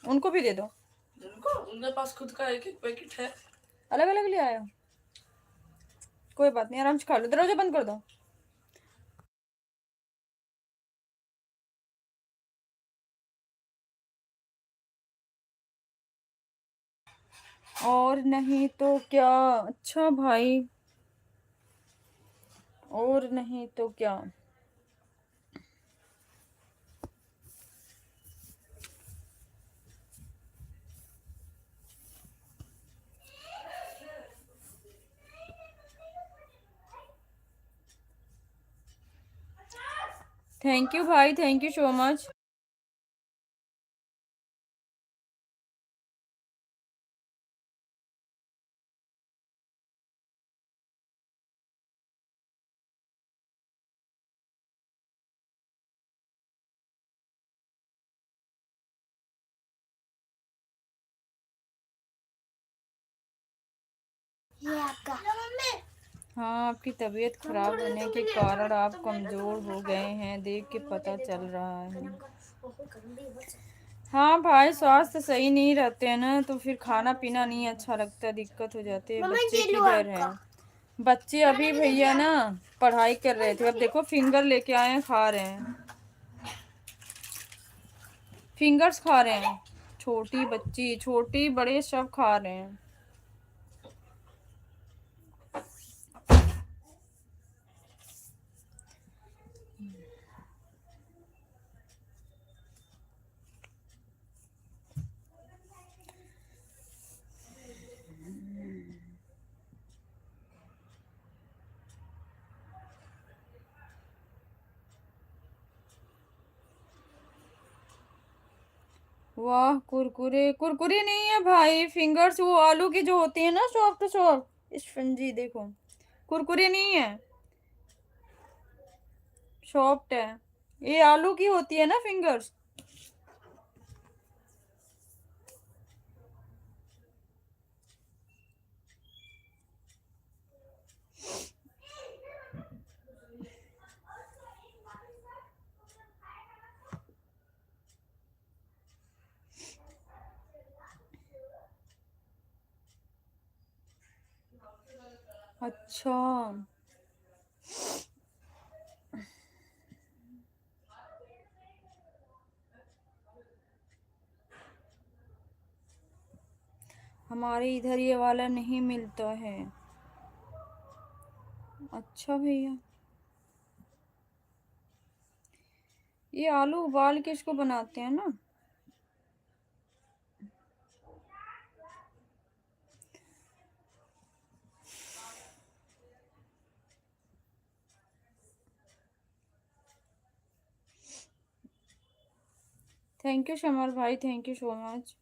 उनको भी दे दो। उनको उनके पास खुद का एक एक पैकेट है। अलग अलग ले आयो, कोई बात नहीं, आराम से खा लो, दरवाजा बंद कर दो। और नहीं तो क्या? अच्छा भाई, और नहीं तो क्या? थैंक यू भाई, थैंक यू सो मच। ये आपका। हाँ, आपकी तबीयत खराब होने के कारण आप कमज़ोर हो गए हैं, देख के पता चल रहा है। हाँ भाई, स्वास्थ्य सही नहीं रहते हैं ना तो फिर खाना पीना नहीं अच्छा लगता, दिक्कत हो जाती है। मम्मा, बच्चे ये लो किधर हैं? आपका। बच्चे अभी भैया ना पढ़ाई कर रहे थे, अब देखो फिंगर लेके आए हैं, खा रहे हैं, फिंगर्स खा रहे हैं। छोटी बच्ची, छोटी बड़े सब खा रहे हैं। वाह, कुरकुरे कुरकुरे नहीं है भाई, फिंगर्स वो आलू की जो होती है ना, सॉफ्ट सॉफ्ट स्पंजी, देखो कुरकुरे नहीं है, सॉफ्ट है। ये आलू की होती है ना फिंगर्स। अच्छा, हमारे इधर ये वाला नहीं मिलता है। अच्छा भैया, ये आलू उबाल के इसको बनाते हैं ना। थैंक यू शमर भाई, थैंक यू सो मच।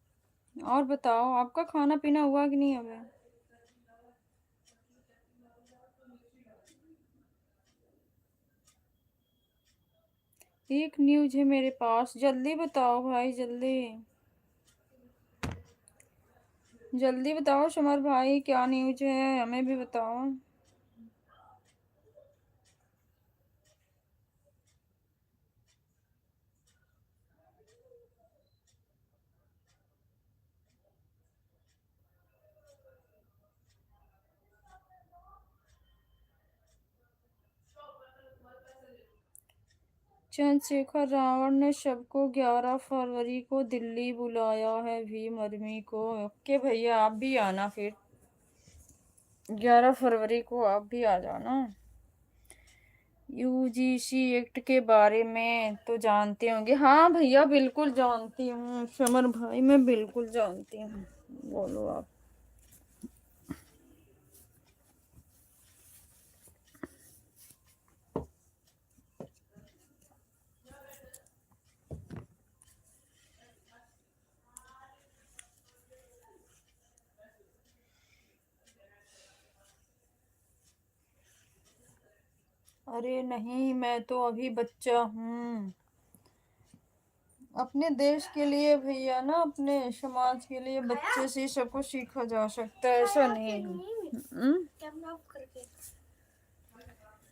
और बताओ, आपका खाना पीना हुआ कि नहीं अभी? एक न्यूज है मेरे पास, जल्दी बताओ भाई, जल्दी जल्दी बताओ शमर भाई, क्या न्यूज है, हमें भी बताओ। चंद्रशेखर रावण ने सबको 11 फरवरी को दिल्ली बुलाया है, भीम आर्मी को। ओके भैया, आप भी आना फिर, 11 फरवरी को आप भी आ जाना। यूजीसी एक्ट के बारे में तो जानते होंगे। हाँ भैया, बिल्कुल जानती हूँ समर भाई, मैं बिल्कुल जानती हूँ। बोलो आप। अरे नहीं, मैं तो अभी बच्चा हूँ। अपने देश के लिए भैया ना, अपने समाज के लिए बच्चे से सब कुछ सीखा जा सकता है, ऐसा नहीं है। कैमरा ऑफ करके,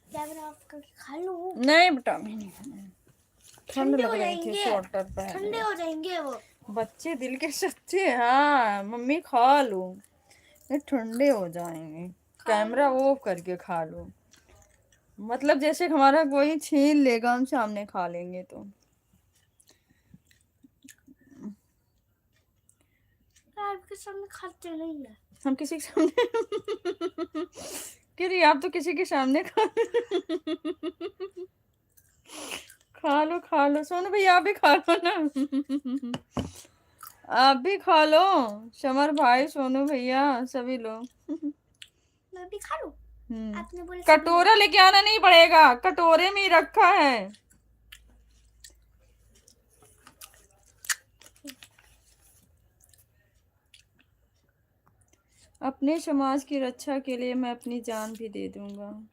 कैमरा ऑफ करके खा लूं। नहीं बेटा, मैं नहीं खाना। ठंड ठंडे लग हो रही थी, जाएंगे, स्वेटर ठंडे पहने। हो जाएंगे वो। बच्चे दिल के सच्चे, हाँ मम्मी खा लो, ये ठंडे हो जाएंगे। कैमरा ऑफ करके खा लो, मतलब जैसे हमारा कोई छीन लेगा, हम सामने खा लेंगे तो। आपके सामने खाते नहीं है। हम किसी के सामने क्यों, आप तो किसी के सामने खा लो, खा लो सोनू भैया, आप भी खा लो ना। आप भी खा लो, समर भाई, सोनू भैया, सभी लोग। मैं भी खा लूं। आपने बोला कटोरा लेके आना नहीं पड़ेगा, कटोरे में ही रखा है। अपने समाज की रक्षा के लिए मैं अपनी जान भी दे दूंगा।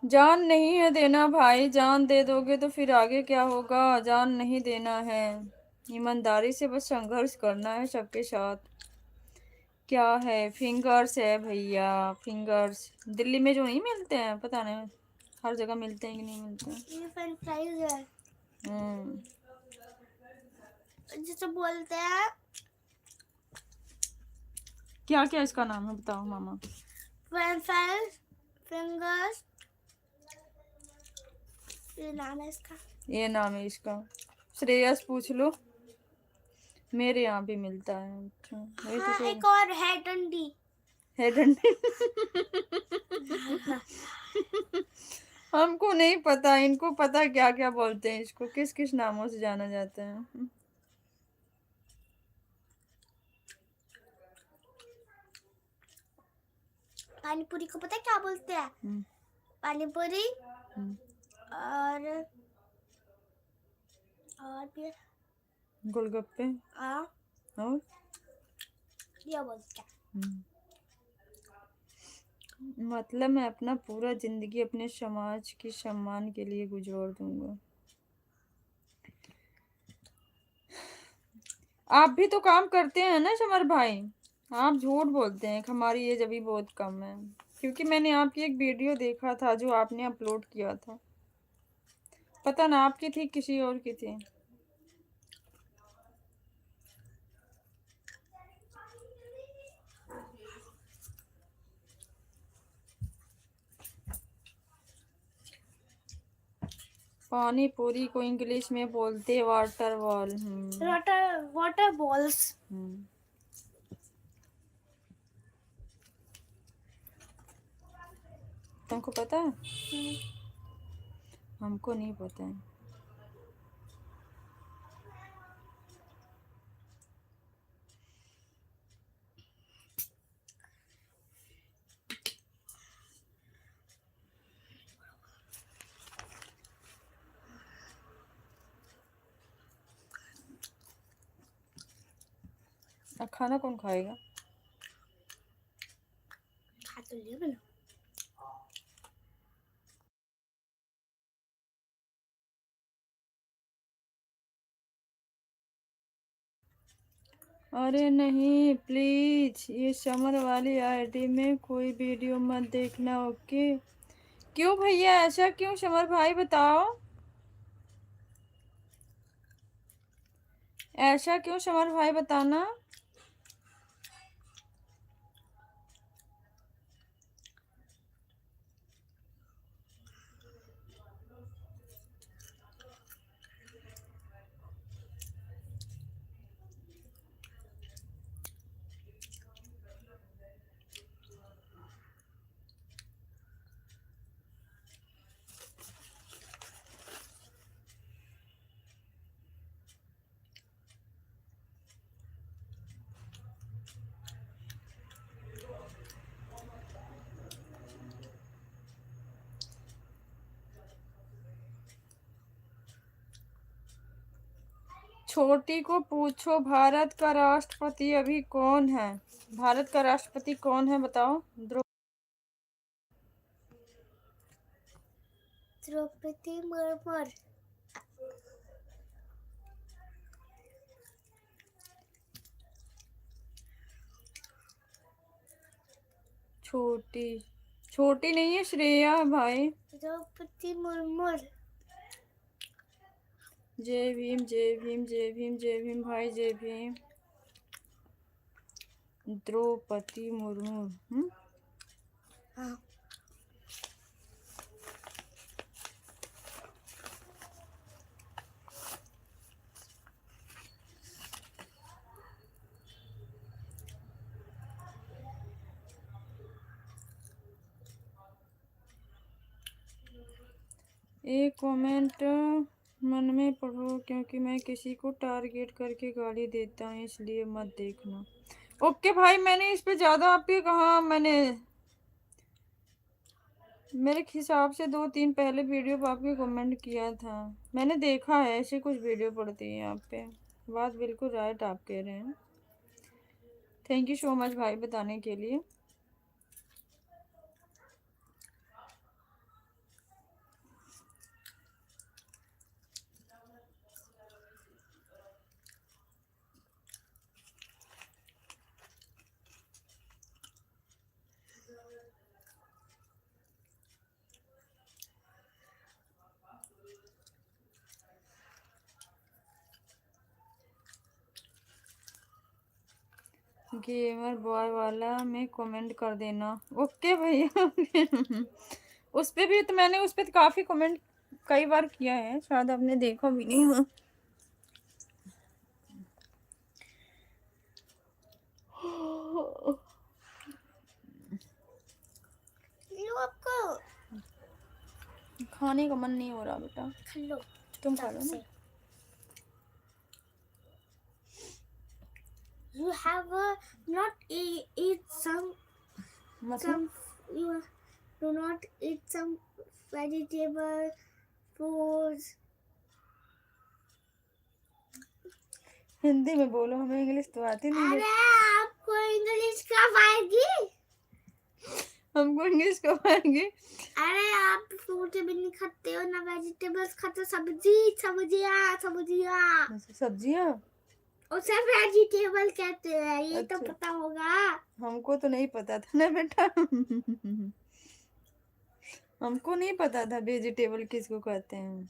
जान नहीं है देना भाई, जान दे दोगे तो फिर आगे क्या होगा? जान नहीं देना है, ईमानदारी से बस संघर्ष करना है सबके साथ। क्या है? फिंगर्स है भैया, फिंगर्स। दिल्ली में जो नहीं मिलते हैं, पता नहीं हर जगह मिलते हैं कि नहीं मिलते हैं। ये फ्रेंच फ्राइज है। हम्म जिसे बोलते हैं क्या क्या इसका नाम है बताओ मामा। फिंगर्स, ये नाम है इसका। ये नाम है इसका। श्रेयस पूछ लो, मेरे यहाँ भी मिलता है। अच्छा वही तो हाँ, कह एक और है डंडी। हेड एंड हमको नहीं पता, इनको पता क्या क्या बोलते हैं इसको, किस किस नामों से जाना जाता है। पानी पूरी को पता है क्या बोलते हैं? हम्म, पानी पूरी हम्म। और भी गोलगप्पे हाँ, और ये बोलते हैं। मतलब मैं अपना पूरा जिंदगी अपने समाज के सम्मान के लिए गुजार दूंगा। आप भी तो काम करते हैं ना समर भाई, आप झूठ बोलते हैं हमारी एज अभी बहुत कम है, क्योंकि मैंने आपकी एक वीडियो देखा था जो आपने अपलोड किया था, पता ना आपकी थी किसी और की थी। पानी पूरी को इंग्लिश में बोलते वाटर बॉल। Water balls. तुमको पता है? हमको नहीं पता है। अब खाना कौन खाएगा? खा तो लिया मैंने। अरे नहीं प्लीज, ये समर वाली आईडी में कोई वीडियो मत देखना, ओके? क्यों भैया, ऐसा क्यों समर भाई बताओ, ऐसा क्यों समर भाई बताना। छोटी को पूछो भारत का राष्ट्रपति अभी कौन है, भारत का राष्ट्रपति कौन है बताओ। द्रौपदी मुर्मू। छोटी, छोटी नहीं है श्रेया भाई। द्रौपदी मुर्मू। जय भीम जय भीम जय भीम जय भीम भाई जय भीम। द्रौपदी मुर्मू। हाँ, एक कमेंट मन में पढ़ो, क्योंकि मैं किसी को टारगेट करके गाली देता हूँ, इसलिए मत देखना। ओके भाई, मैंने इस पे ज्यादा आपके कहा, मैंने मेरे हिसाब से 2-3 पहले वीडियो पे आपके कमेंट किया था, मैंने देखा है ऐसे कुछ वीडियो पड़ती है आप पे। बात बिल्कुल राइट आप कह रहे हैं। थैंक यू सो मच भाई बताने के लिए। गेमर बॉय वाला में कमेंट कर देना। ओके भैया। उस पे भी तो मैंने उस पे तो काफी कमेंट कई बार किया है, शायद आपने देखा भी नहीं हो। लो आपको खाने का मन नहीं हो रहा बेटा, खा लो। तुम खा लो ना। You have not eat some मतलब you do not eat some vegetable foods. Hindi में बोलो, हमें इंग्लिश तो आती नहीं है। अरे आपको इंग्लिश कब आएगी? हमको इंग्लिश कब आएंगे? अरे आप फ्रूट भी नहीं खाते हो ना वेजिटेबल्स खाते हो, सब्जियां सब्जियां उसे वेजिटेबल कहते हैं, ये तो अच्छा। पता होगा। हमको तो नहीं पता था ना बेटा। हमको नहीं पता था वेजिटेबल किसको कहते हैं।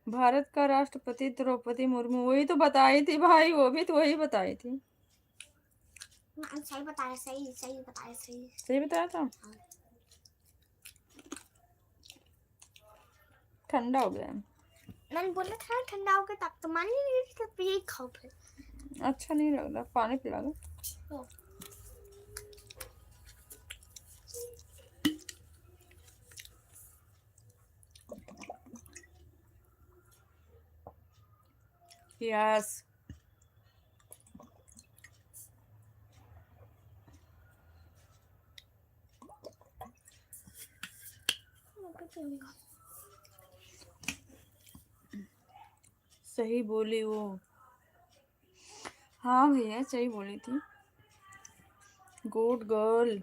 भारत का राष्ट्रपति द्रौपदी मुर्मू, वही तो बताई थी भाई, वो भी तो वही बताई थी। सही बताया, सही बताया, सही बताया था। ठंडा हो गया। मैंने बोला था ठंडा हो गया, तब तो मान ही नहीं रही, तो यही खाओ फिर। अच्छा नहीं लग रहा, पानी पिला दो। यस। सही बोली वो। हाँ भैया सही बोली थी। Good girl,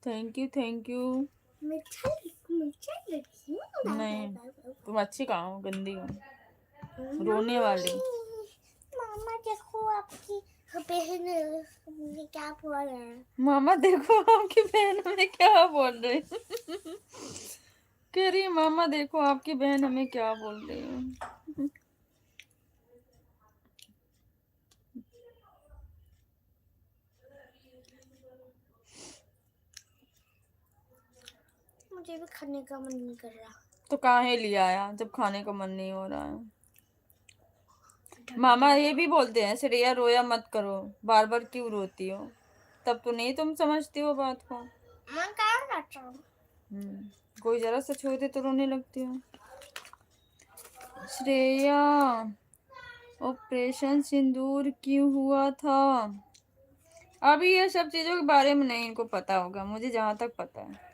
thank you. नहीं तुम अच्छी कहाँ हो, गंदी हो, रोने वाली। मामा देखो आपकी बहन ने क्या बोल रहे हैं। मामा देखो आपकी बहन हमें क्या बोल रही है। कह रही है मामा देखो आपकी बहन हमें क्या बोल रही है। मुझे भी खाने का मन नहीं कर रहा। तो काहे लिया आया जब खाने का मन नहीं हो रहा है। मामा ये भी बोलते हैं श्रेया रोया मत करो, बार बार क्यों रोती हो। तब तो नहीं तुम समझती हो बात को। मैं क्या करता हूँ? कोई जरा सा छू दे तो रोने लगती हो। श्रेया ऑपरेशन सिंदूर क्यों हुआ था? अभी ये सब चीजों के बारे में नहीं इनको पता होगा, मुझे जहां तक पता है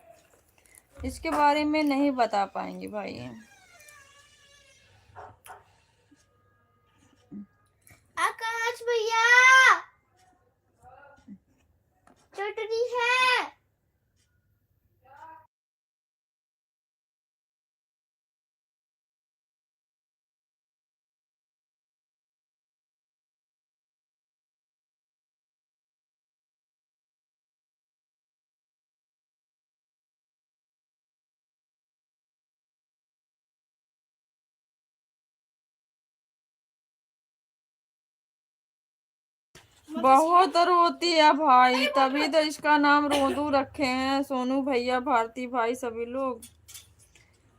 इसके बारे में नहीं बता पाएंगे भाई। आकाश भैया चटनी है। बहुत रोती है भाई, तभी तो इसका नाम रोदू रखे हैं। सोनू भैया, भारती भाई, सभी लोग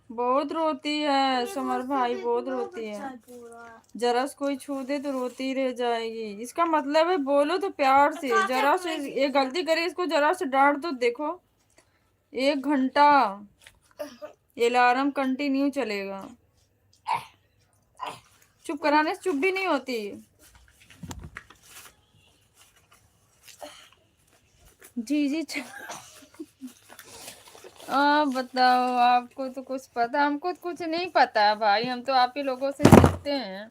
बहुत रोती है। समर भाई बहुत रोती है, जरा से कोई छू दे तो रोती रह जाएगी। इसका मतलब है बोलो तो प्यार से, जरा से ये गलती करे इसको जरा से डांट दो। देखो 1 घंटा अलार्म कंटिन्यू चलेगा, चुप कराने से चुप भी नहीं होती। जी आप बताओ, आपको तो कुछ पता, हमको तो कुछ नहीं पता है भाई, हम तो आप ही लोगों से सीखते हैं,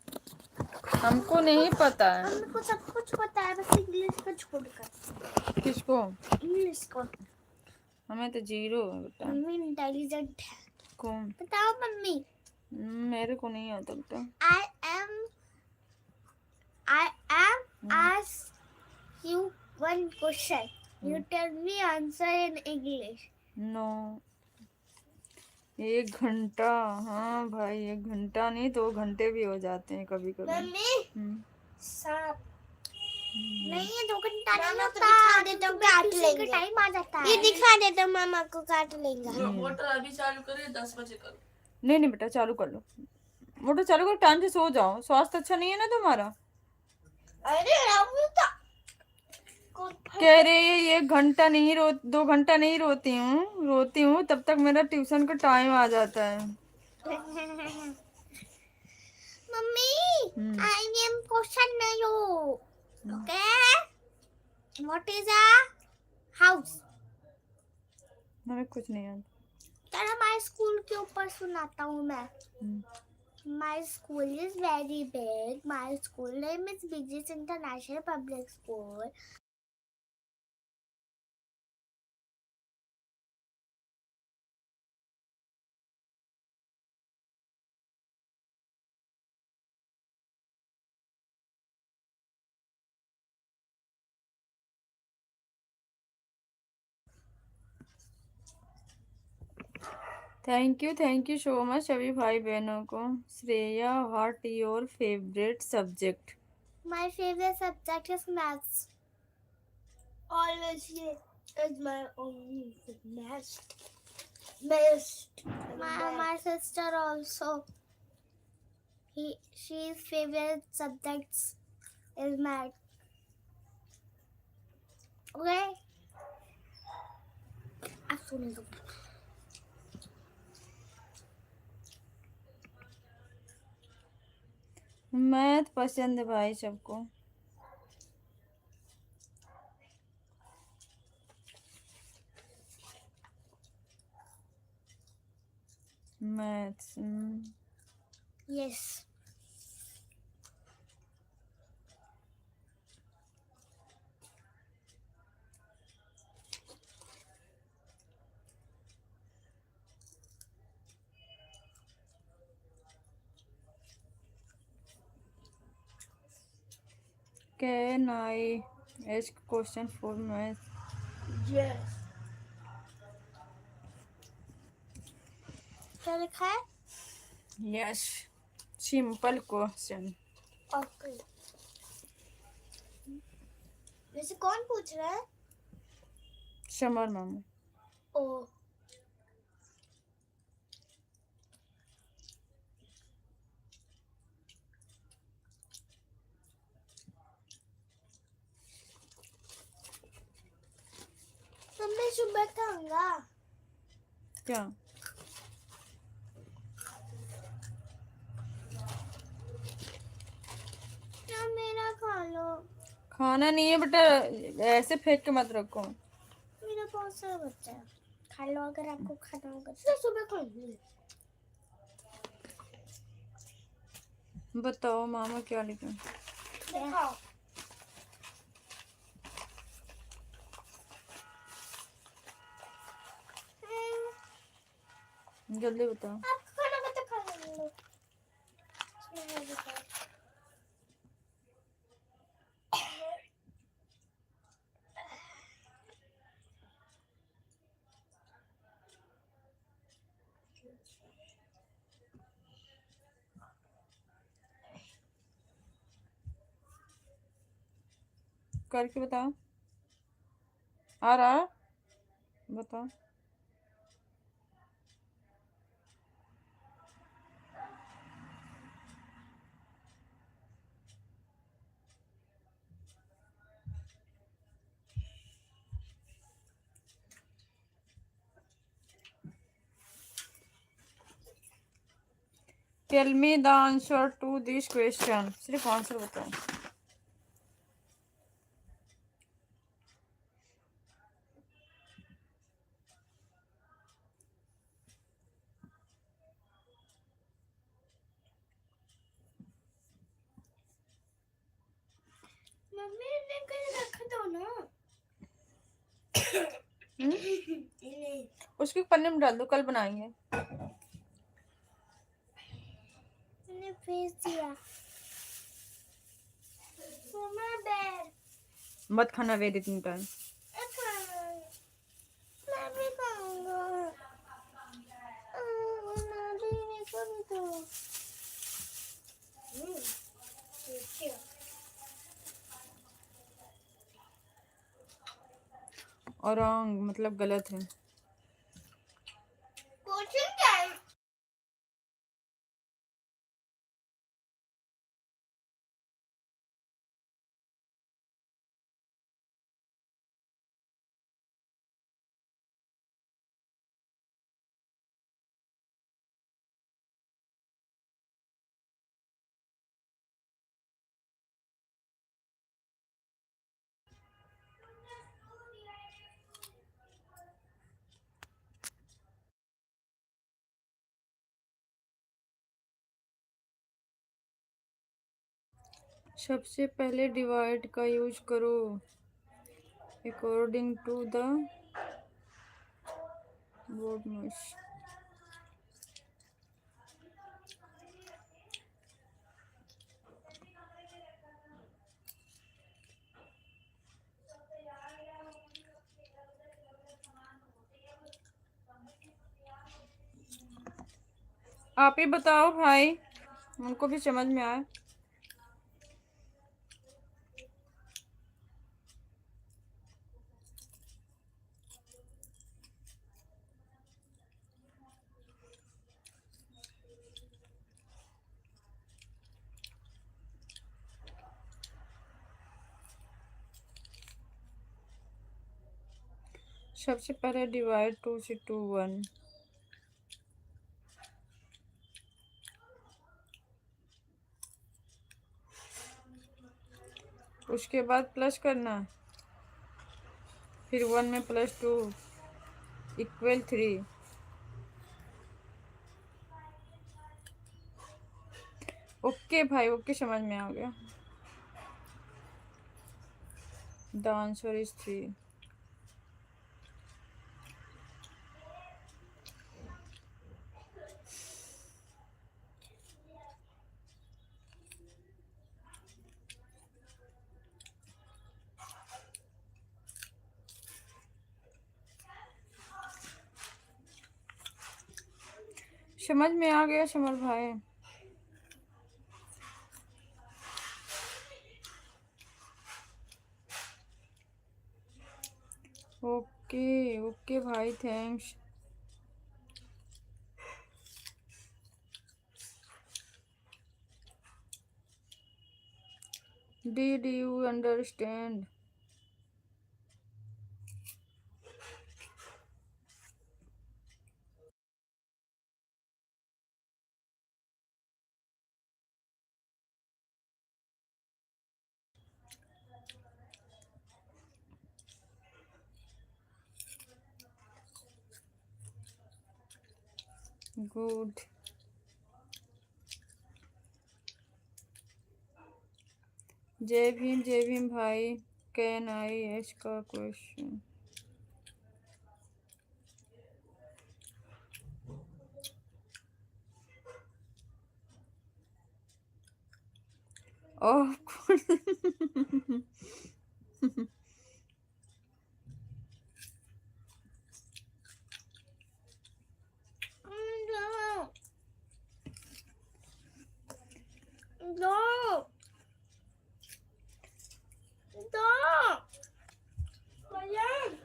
हमको नहीं पता है। हमको सब कुछ पता है, बस इंग्लिश को छोड़कर। किसको? इंग्लिश को। हमें तो 0 है बेटा। मम्मी इंटेलिजेंट है। कौन? बताओ मम्मी। मेरे को नहीं आता बेटा। I am ask you one question. You tell me answer in English. No 1 घंटा, हाँ भाई 1 घंटा नहीं 2 घंटे भी हो जाते हैं कभी कभी। मम्मी हम्म, सांप नहीं ये 2 घंटा नहीं होता, दिखा देता हूँ काट लेंगे, टाइम आ जाता है, ये दिखा देता हूँ मामा को, काट लेंगे। मोटर अभी चालू करे, 10 बजे करो। नहीं नहीं बेटा, चालू कर लो, मोटर चालू करो, टाइम से सो जाओ, स्वास्थ्य अच्छा नहीं है ना तुम्हारा। अरे राहुल कह रही है ये 1 घंटा नहीं 2 घंटा नहीं रोती हूँ तब तक मेरा ट्यूशन का टाइम आ जाता है। Mummy hmm. I am question नहीं हो, okay what is a house? हमें कुछ नहीं आता। तेरा माय स्कूल के ऊपर सुनाता हूँ मैं। My school is very big. My school name is BGS International Public School. Thank you so much सभी भाई बहनों को। Shreya, what your favourite subject? My favorite subject is maths. Always is my only maths. My sister also. She's favorite subjects is math. Okay. अब सुन लो। Math पसंद है भाई सबको। Maths Yes. Can I ask question for math? Yes. क्या लिखा है? Yes, simple question. Okay. वैसे कौन पूछ रहा है? समर मामा। ओ मैं सुबह खाऊंगा। क्या? क्या मेरा खा लो। खाना नहीं है बेटा, ऐसे फेंक के मत रखो। मेरा बहुत सारा बच्चा है, खा लो अगर आपको खाना होगा तो। सुबह खाऊंगी। बताओ मामा क्या लिखा? दिखाओ। जल्दी बताओ। आप खाना मत खा लो। इसमें है दिखाओ। करके बताओ। आ रहा है? बताओ। Tell me the answer to this question. सिर्फ आंसर बताओ। मम्मी ने कहीं रख दो ना। उसके पन्ने में डाल दो, कल बनाएंगे। मैंने भेज दिया। मम्मा बैठ। मत खाना वेद इतनी टाइम। मैं भी खाऊंगा। नानी मेरे को भी दो। देखिए। और रॉन्ग मतलब गलत है। क्वेश्चन क्या है? सबसे पहले डिवाइड का यूज करो according to the board notes. आप ही बताओ भाई, उनको भी समझ में आए। सबसे पहले डिवाइड 2 से 2 1, उसके बाद प्लस करना, फिर 1 में +2 इक्वल 3। ओके भाई, ओके, समझ में आ गया। The answer is 3। समझ में आ गया समर भाई। ओके ओके भाई, thanks. Did you understand? Good. जय भीम भाई। Can I ask a question? Of course. No. No. Ryan.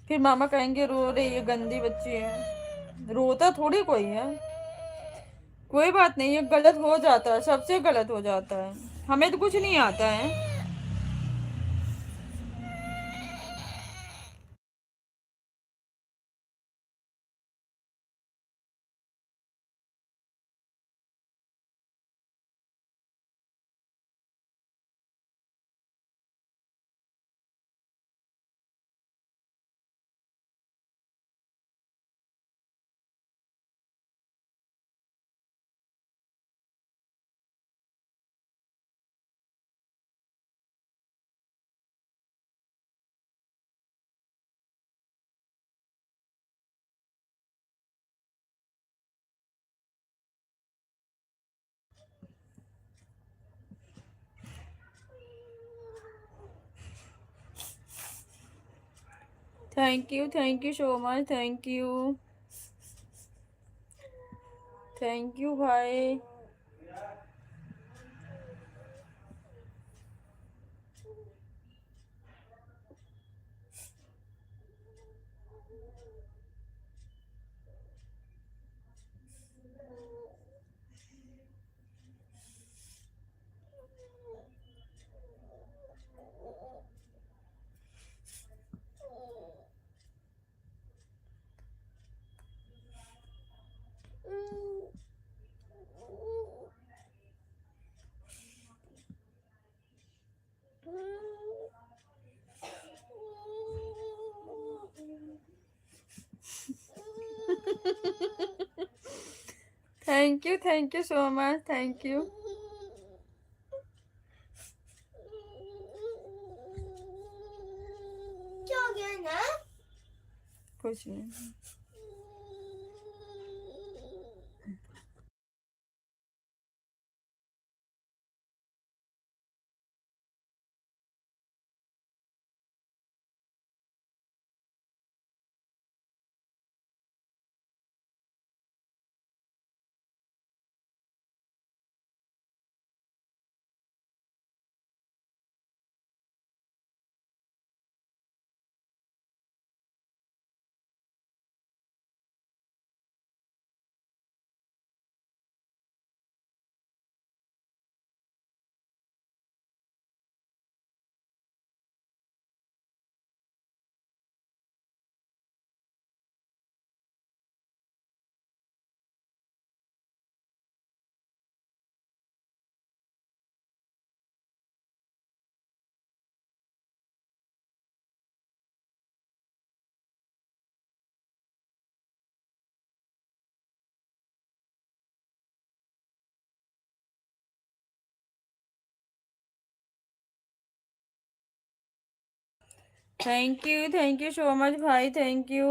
फिर मामा कहेंगे रो रही है, गंदी बच्ची है। रोता थोड़ी कोई है। कोई बात नहीं, ये गलत हो जाता है, सबसे गलत हो जाता है। हमें तो कुछ नहीं आता है। Thank you so much, thank you भाई। Thank you so much, thank you. क्या हो गया ना? कुछ नहीं। थैंक यू सो मच भाई, थैंक यू।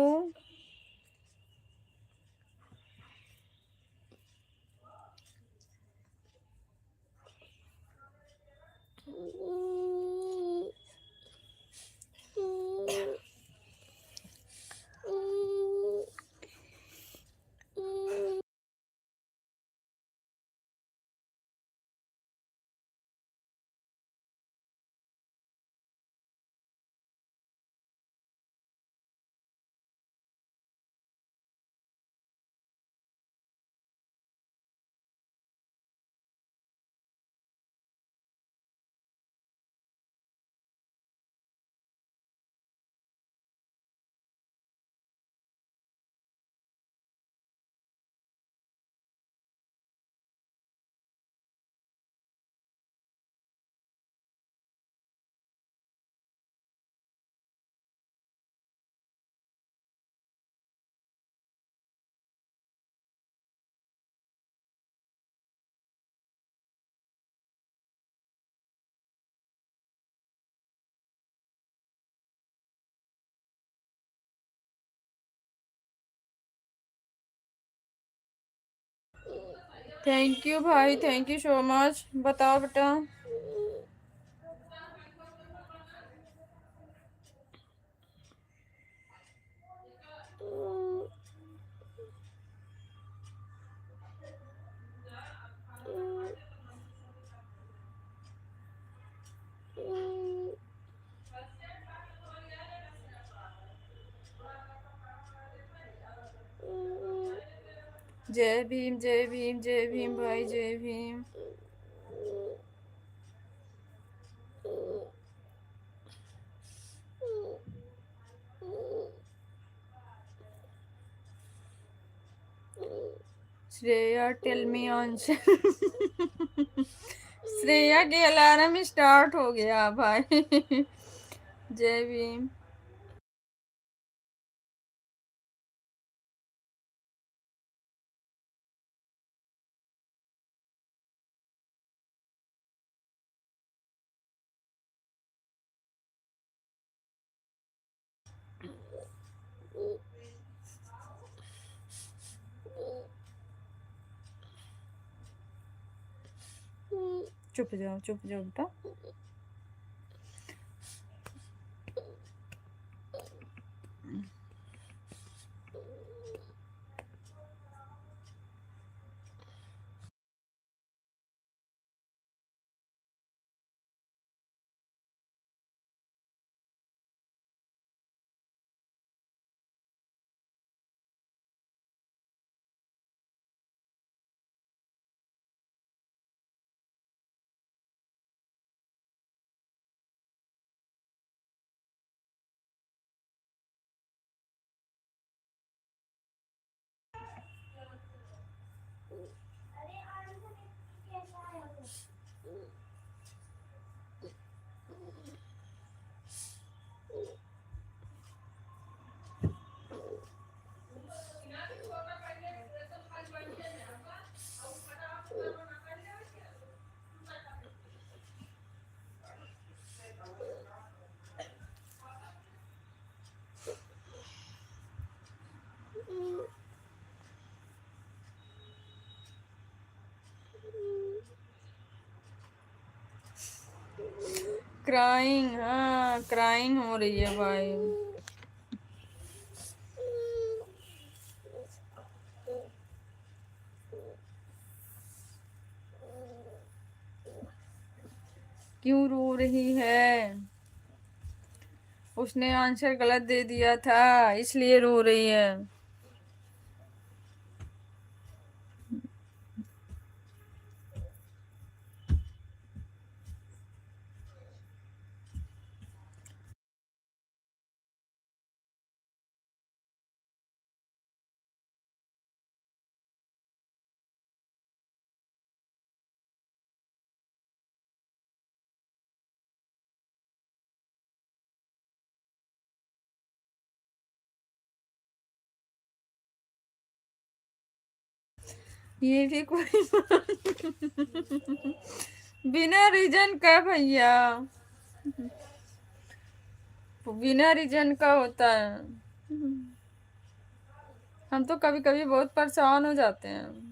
थैंक यू भाई, थैंक यू सो मच। बताओ बेटा। जय भीम, जय भीम, जय भीम भाई, जय Bhim. Shreya tell me answer. Shreya के अलार्म स्टार्ट हो गया भाई। जय भीम। चुप जाओ, चुप जाओ बेटा। क्राइंग, हाँ क्राइंग हो रही है भाई। क्यों रो रही है? उसने आंसर गलत दे दिया था इसलिए रो रही है। ये भी कोई बिना रीजन का भैया, बिना रीजन का होता है। हम तो कभी कभी बहुत परेशान हो जाते हैं।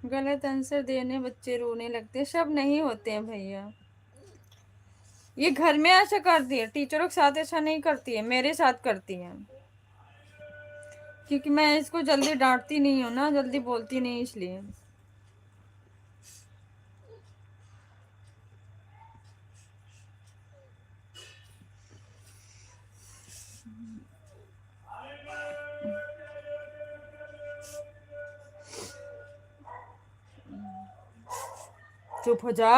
गलत आंसर देने बच्चे रोने लगते, सब नहीं होते हैं भैया। ये घर में ऐसा करती है, टीचरों के साथ ऐसा नहीं करती है, मेरे साथ करती है। क्योंकि मैं इसको जल्दी डांटती नहीं हूँ ना, जल्दी बोलती नहीं, इसलिए। चुप हो जा।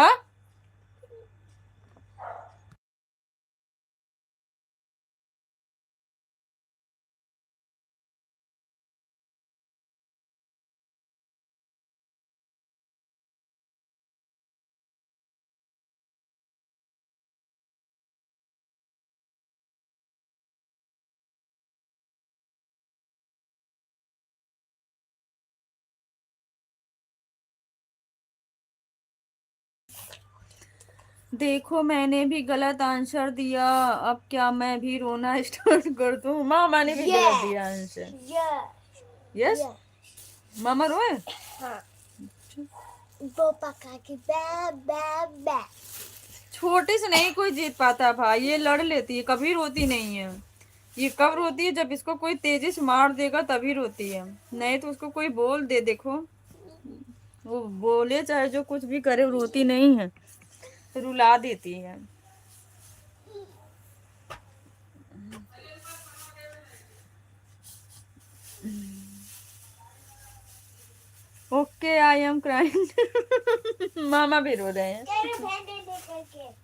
देखो मैंने भी गलत आंसर दिया, अब क्या मैं भी रोना स्टार्ट कर दूं? मामा ने भी गलत दिया आंसर। यस, मामा रोए। हाँ, वो पका के बे बे बे। छोटे से नहीं कोई जीत पाता भाई, ये लड़ लेती है, कभी रोती नहीं है। ये कब रोती है? जब इसको कोई तेजी से मार देगा तभी रोती है, नहीं तो उसको कोई बोल दे, देखो वो बोले चाहे जो कुछ भी करे, वो रोती नहीं है, रुला देती है। Okay I am crying. मामा भी रो रहे हैं।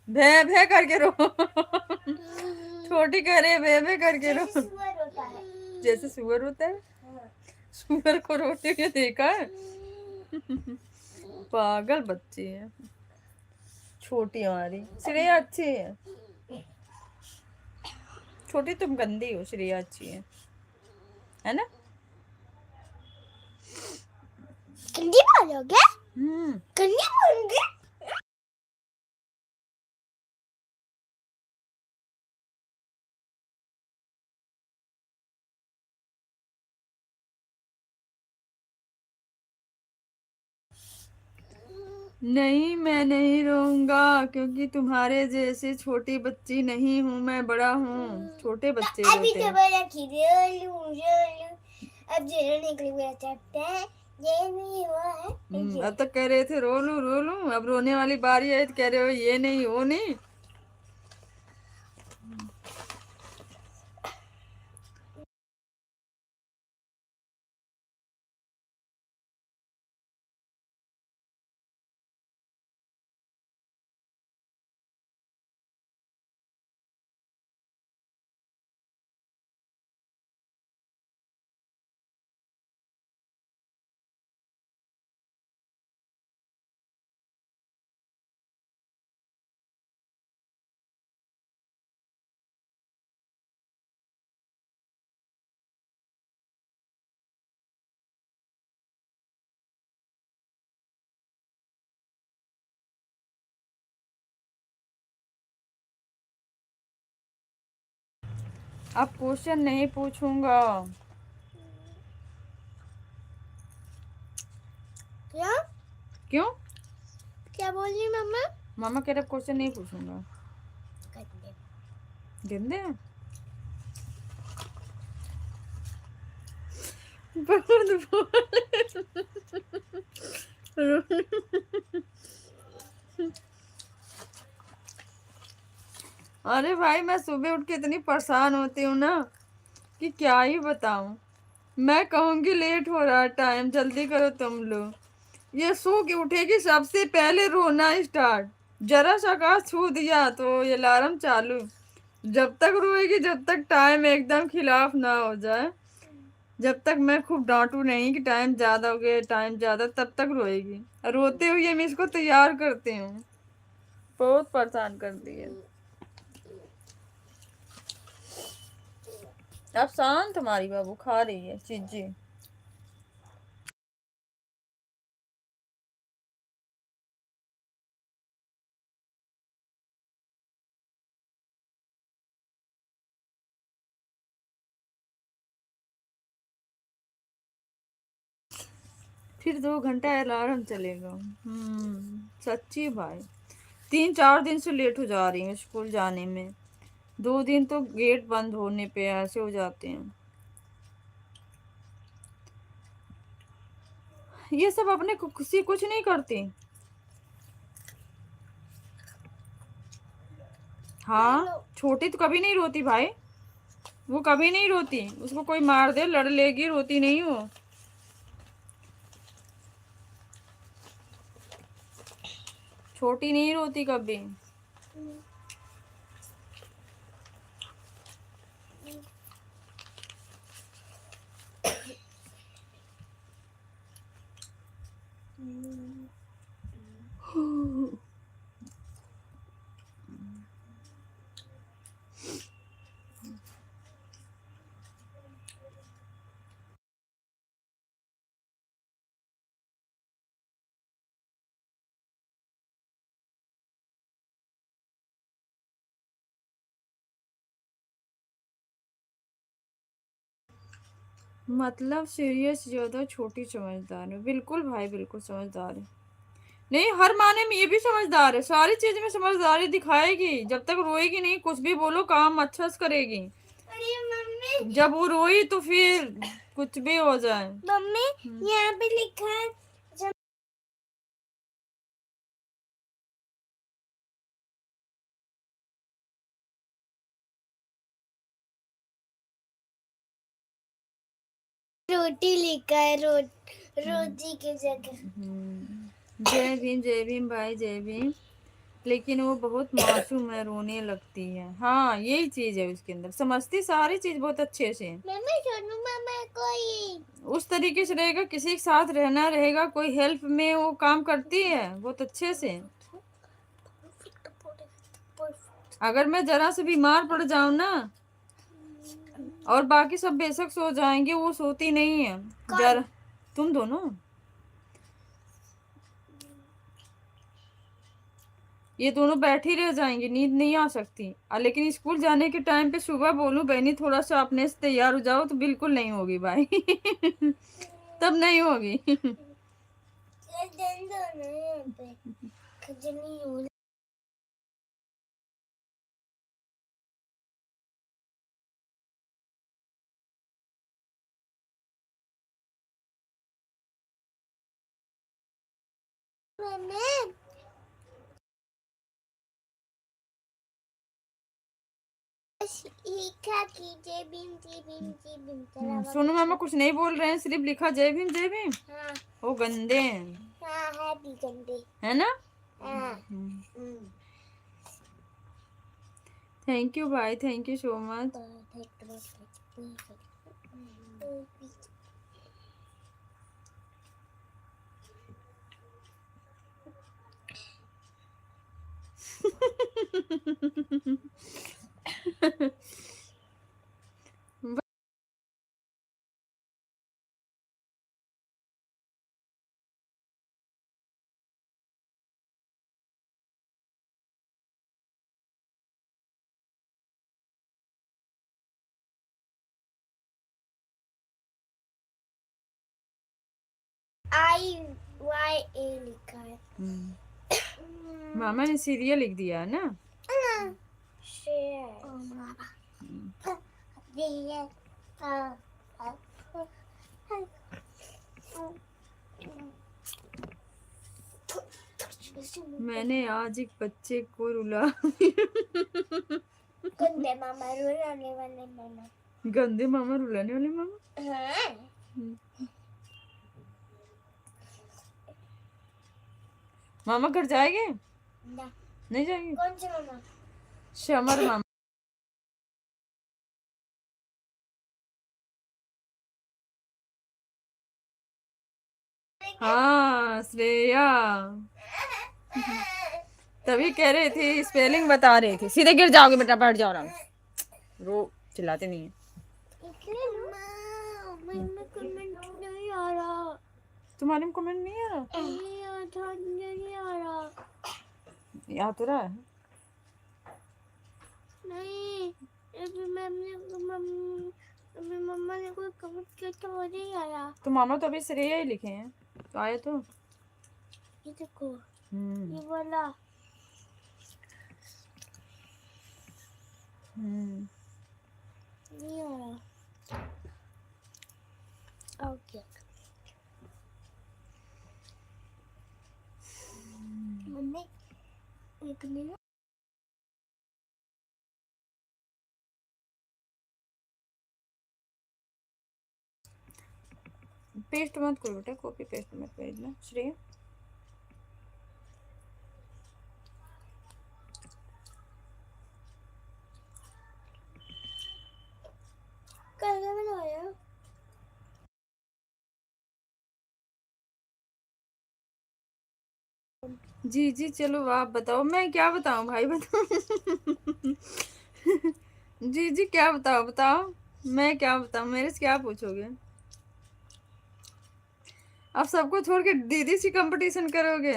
भे भे करके रो। छोटी कह रही है भे भे करके रो, जैसे सुअर होता है। सुअर को रोते हुए देखा है? पागल बच्ची है छोटी, हमारी श्रेया अच्छी है। छोटी तुम गंदी हो, श्रेया अच्छी है ना? गंदी बोलोगे? हम्म। गंदी बोलोगे? नहीं मैं नहीं रहूंगा, क्योंकि तुम्हारे जैसे छोटी बच्ची नहीं हूँ, मैं बड़ा हूँ। छोटे बच्चे अभी रोते तो हैं। बोला कि रोलू अब जीरो निकल गया चट्टे, ये नहीं हुआ है। अब तक कह रहे थे रो लूं रो लूं, अब रोने वाली बारी है तो कह रहे हो ये नहीं वो नहीं। अब क्वेश्चन नहीं पूछूंगा। क्या क्यों? क्या बोल रही मम्मा? मामा कह रहे क्वेश्चन नहीं पूछूंगा। गंदे। गंदे हैं? बहुत बोल। अरे भाई मैं सुबह उठ के इतनी परेशान होती हूँ ना कि क्या ही बताऊं। मैं कहूंगी लेट हो रहा है, टाइम जल्दी करो तुम लोग। ये सो के उठेगी सबसे पहले रोना स्टार्ट। जरा सा आकाश छू दिया तो ये अलार्म चालू। जब तक रोएगी जब तक टाइम एकदम खिलाफ ना हो जाए, जब तक मैं खूब डांटू नहीं कि टाइम ज्यादा हो गया टाइम ज्यादा, तब तक रोएगी। रोते हुए मैं इसको तैयार करती हूँ। बहुत परेशान करती है। अब शांत हमारी बाबू खा रही है चीजें। फिर 2 घंटा अलार्म चलेगा। सच्ची भाई। 3-4 दिन से लेट हो जा रही हूँ स्कूल जाने में। 2 दिन तो गेट बंद होने पे ऐसे हो जाते हैं। ये सब अपने खुशी कुछ नहीं करती। हाँ छोटी तो कभी नहीं रोती भाई। वो कभी नहीं रोती, उसको कोई मार दे लड़ लेगी, रोती नहीं वो। छोटी नहीं रोती कभी। मतलब सीरियस ज्यादा, छोटी समझदार है। बिल्कुल भाई बिल्कुल समझदार है। नहीं हर माने में ये भी समझदार है, सारी चीज में समझदारी दिखाएगी। जब तक रोएगी नहीं कुछ भी बोलो काम अच्छा से करेगी। अरे मम्मी, जब वो रोई तो फिर कुछ भी हो जाए। मम्मी यहाँ पे लिखा है जब रोटी लिखा है रोटी की जगह। जय भीम भाई जय भीम। लेकिन वो बहुत मासूम है, रोने लगती है। हाँ यही चीज है उसके अंदर, समझती सारी चीज बहुत अच्छे से। मम्मी सोनू मामा कोई उस तरीके से रहेगा, किसी के साथ रहना रहेगा, कोई हेल्प में वो काम करती है बहुत अच्छे से। अगर मैं जरा से बीमार पड़ जाऊं ना, और बाकी सब बेशक सो जाएंगे, वो सोती नहीं है। जरा तुम दोनों, ये दोनों बैठी रह जाएंगे, नींद नहीं आ सकती। लेकिन स्कूल जाने के टाइम पे सुबह बोलूं बहनी थोड़ा सा अपने से तैयार हो जाओ, तो बिल्कुल नहीं होगी भाई। तब नहीं होगी। मम्मी लिखा की जय भीम जय भीम जय भीम। सोनू मामा कुछ नहीं बोल रहे हैं, सिर्फ लिखा जय भीम जय भीम। हाँ वो गंदे हैं, हाँ है भी गंदे। है ना। हाँ थैंक यू भाई, thank you so much. YA लिखा है। मामा ने सीरियल लिख दिया है ना। मैंने आज एक बच्चे को रुला गंदे मामा रुलाने वाले मामा। गंदे मामा रुलाने वाले मामा। हाँ। मामा घर जाएंगे? ना। नहीं जाएंगे। कौन से मामा? शमर मामा। हाँ श्रेया, तभी कह रही थी, स्पेलिंग बता रही थी। सीधे गिर जाओगे बेटा, बैठ जाओ आराम से। रो चिल्लाते नहीं है। मैं कमेंट नहीं आ रहा। तुम्हारे में कमेंट नहीं आ रहा? नहीं आ रहा। आ तो रहा है। नहीं, अभी मम्मा ने कोई कमेंट किया तो वो नहीं आया। तो मामा तो अभी श्रेया ही लिखे हैं, तो आए तो। ये देखो, ये वाला। नहीं आया। ओके। मम्मी एक मिनट। पेस्ट मत करो बेटा, कॉपी पेस्ट मत करना श्रेया। कैसे बनाया? जी जी चलो आप बताओ। मैं क्या बताऊं भाई, बताओ जी जी क्या बताओ, बताओ। मैं क्या बताऊं, मेरे से क्या पूछोगे? आप सबको छोड़ के दीदी से कंपटीशन करोगे?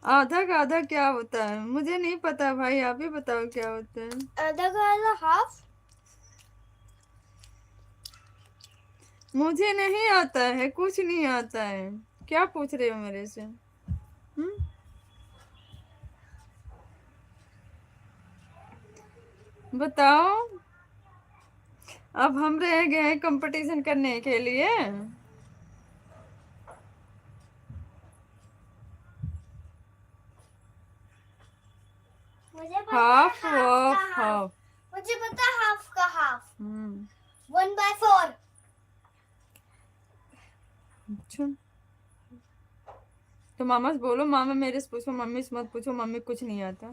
आधा का आधा क्या होता है? मुझे नहीं पता भाई, आप ही बताओ क्या होता है। आधा का आधा हाफ। मुझे नहीं आता है, कुछ नहीं आता है। क्या पूछ रहे हो मेरे से? बताओ। अब हम रह गए हैं कंपटीशन करने के लिए। मुझे पता हाफ है हाफ ऑफ का हाफ। हाफ। मुझे पता है हाफ का हाफ। 1/4। अच्छा, तो मामा से बोलो, मामा मेरे से पूछो, मम्मी से मत पूछो, मम्मी कुछ नहीं आता।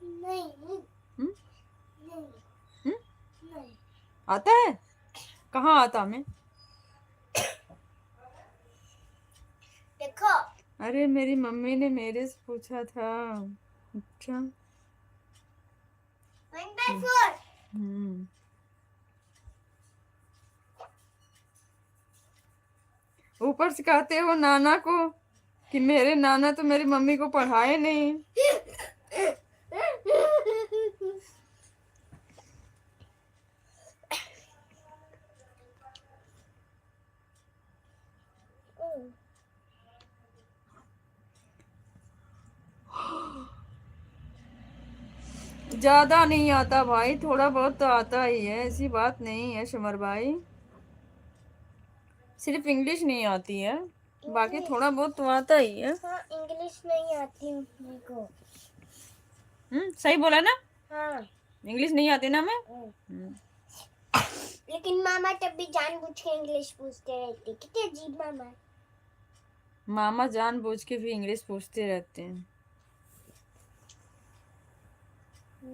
नहीं हम्म? नहीं हम्म? नहीं। आता है? कहाँ आता हमें? देखो, अरे मेरी मम्मी ने मेरे से पूछा था। अच्छा। 1/4। हम्म। ऊपर से कहते हो नाना को कि मेरे नाना तो मेरी मम्मी को पढ़ाए नहीं। ज्यादा नहीं आता भाई, थोड़ा बहुत तो आता ही है, ऐसी बात नहीं है शमर भाई। सिर्फ इंग्लिश नहीं आती है, बाकी थोड़ा बहुत तो आता ही है। हाँ, इंग्लिश नहीं आती मेरे को। सही बोला ना? हाँ। इंग्लिश नहीं आती ना मैं। लेकिन मामा तब भी जानबूझ के इंग्लिश पूछते रहते। कितने अजीब मामा। मामा जानबूझ के भी इंग्लिश पूछते रहते हैं।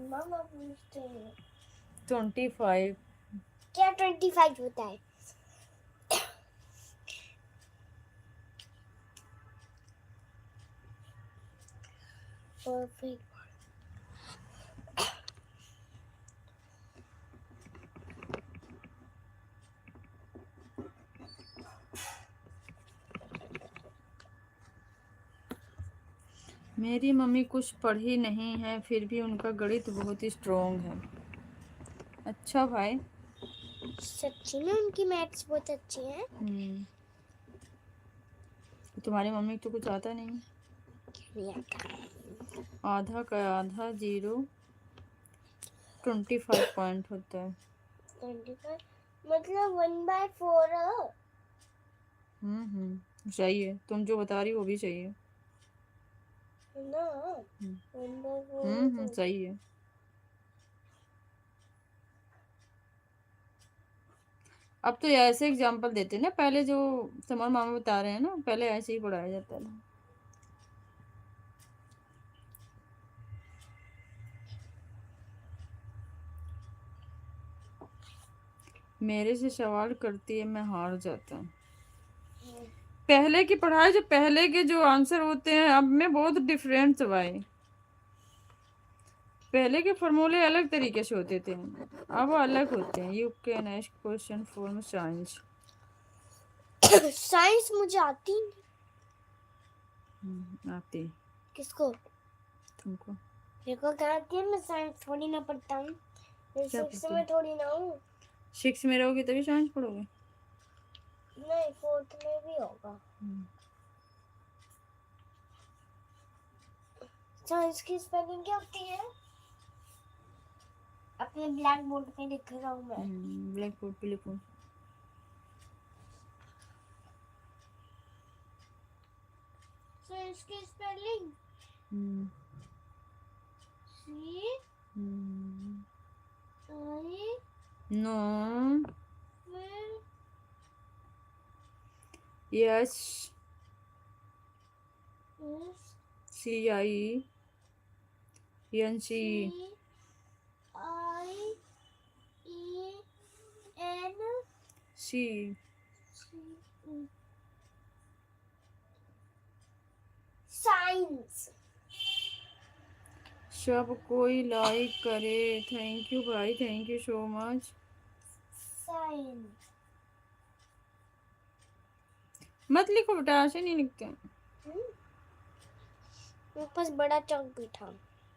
मामा पूछते हैं 25। क्या 25 होता है? परफेक्ट। मेरी मम्मी कुछ पढ़ी नहीं है, फिर भी उनका गणित बहुत ही स्ट्रॉन्ग है। अच्छा भाई। सच्ची में उनकी मैथ्स बहुत अच्छी है। तुम्हारी मम्मी को तो कुछ आता नहीं है। नहीं आता। आधा का आधा 25 पॉइंट होता है। 25 मतलब 1/4 सही है, तुम जो बता रही हो वो भी सही है। ना। हम्म 1/4 सही है। अब तो ऐसे एग्जाम्पल देते हैं ना, पहले जो तुम्हारे मामा बता रहे हैं ना, पहले ऐसे ही पढ़ाया जाता था। मेरे से सवाल करती है, मैं हार जाता हूँ। पहले की पढ़ाई, जो पहले के जो आंसर होते हैं अब में बहुत डिफरेंस हुआ है। पहले के फॉर्मूले अलग तरीके से होते थे, अब अलग होते हैं। You can ask question from science. Science मुझे आती नहीं। आती किसको? तुमको? मेरे को क्या आती है? मैं साइंस थोड़ी ना पढ़ता हूँ। मैं क्या 6 पढ़ते में हो? थोड़ी ना हूँ। 6 में रहोगे तभी साइंस पढ़ोगे। नहीं, 4th में भी होगा। साइंस की स्पेलिंग क्या होती है? अपने ब्लैक बोर्ड पे लिख रहा हूँ मैं। ब्लैक बोर्ड पे लिखो। साइंस की स्पेलिंग C I नो। फिर yes. S CIENC। C I E N C। C E science. सब कोई लाइक करे। थैंक यू भाई, thank you so much. Science. मत लिखो बेटा, ऐसे नहीं लिखते। मेरे पास बड़ा चौक भी था,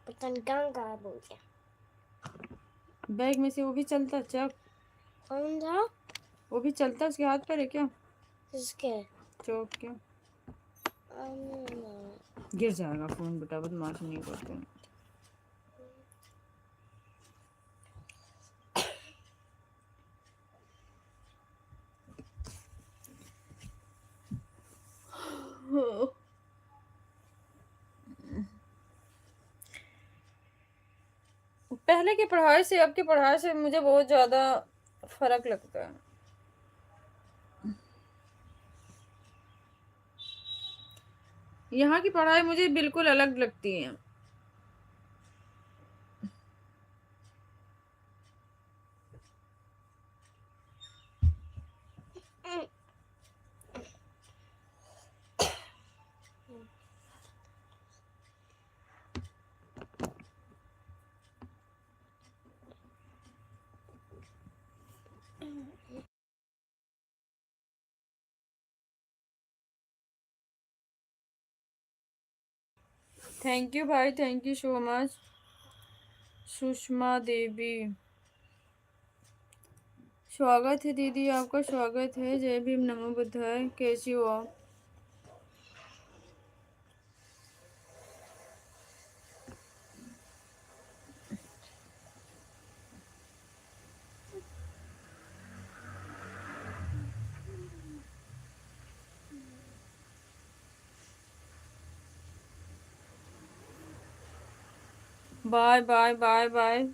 पता नहीं कहाँ गायब हो गया। बैग में से वो भी चलता चक? कौन था? वो भी चलता, उसके हाथ पर है क्या किसके? चौक? क्या गिर जाएगा फोन बेटा, बदमाश नहीं करते। पहले की पढ़ाई से अब की पढ़ाई से मुझे बहुत ज्यादा फर्क लगता है। यहाँ की पढ़ाई मुझे बिल्कुल अलग लगती है। थैंक यू भाई, thank you so much. Sushma Devi, स्वागत है दीदी, आपका स्वागत है। जय भीम, नमो बुद्धाय। कैसी हो आप? Bye bye bye bye.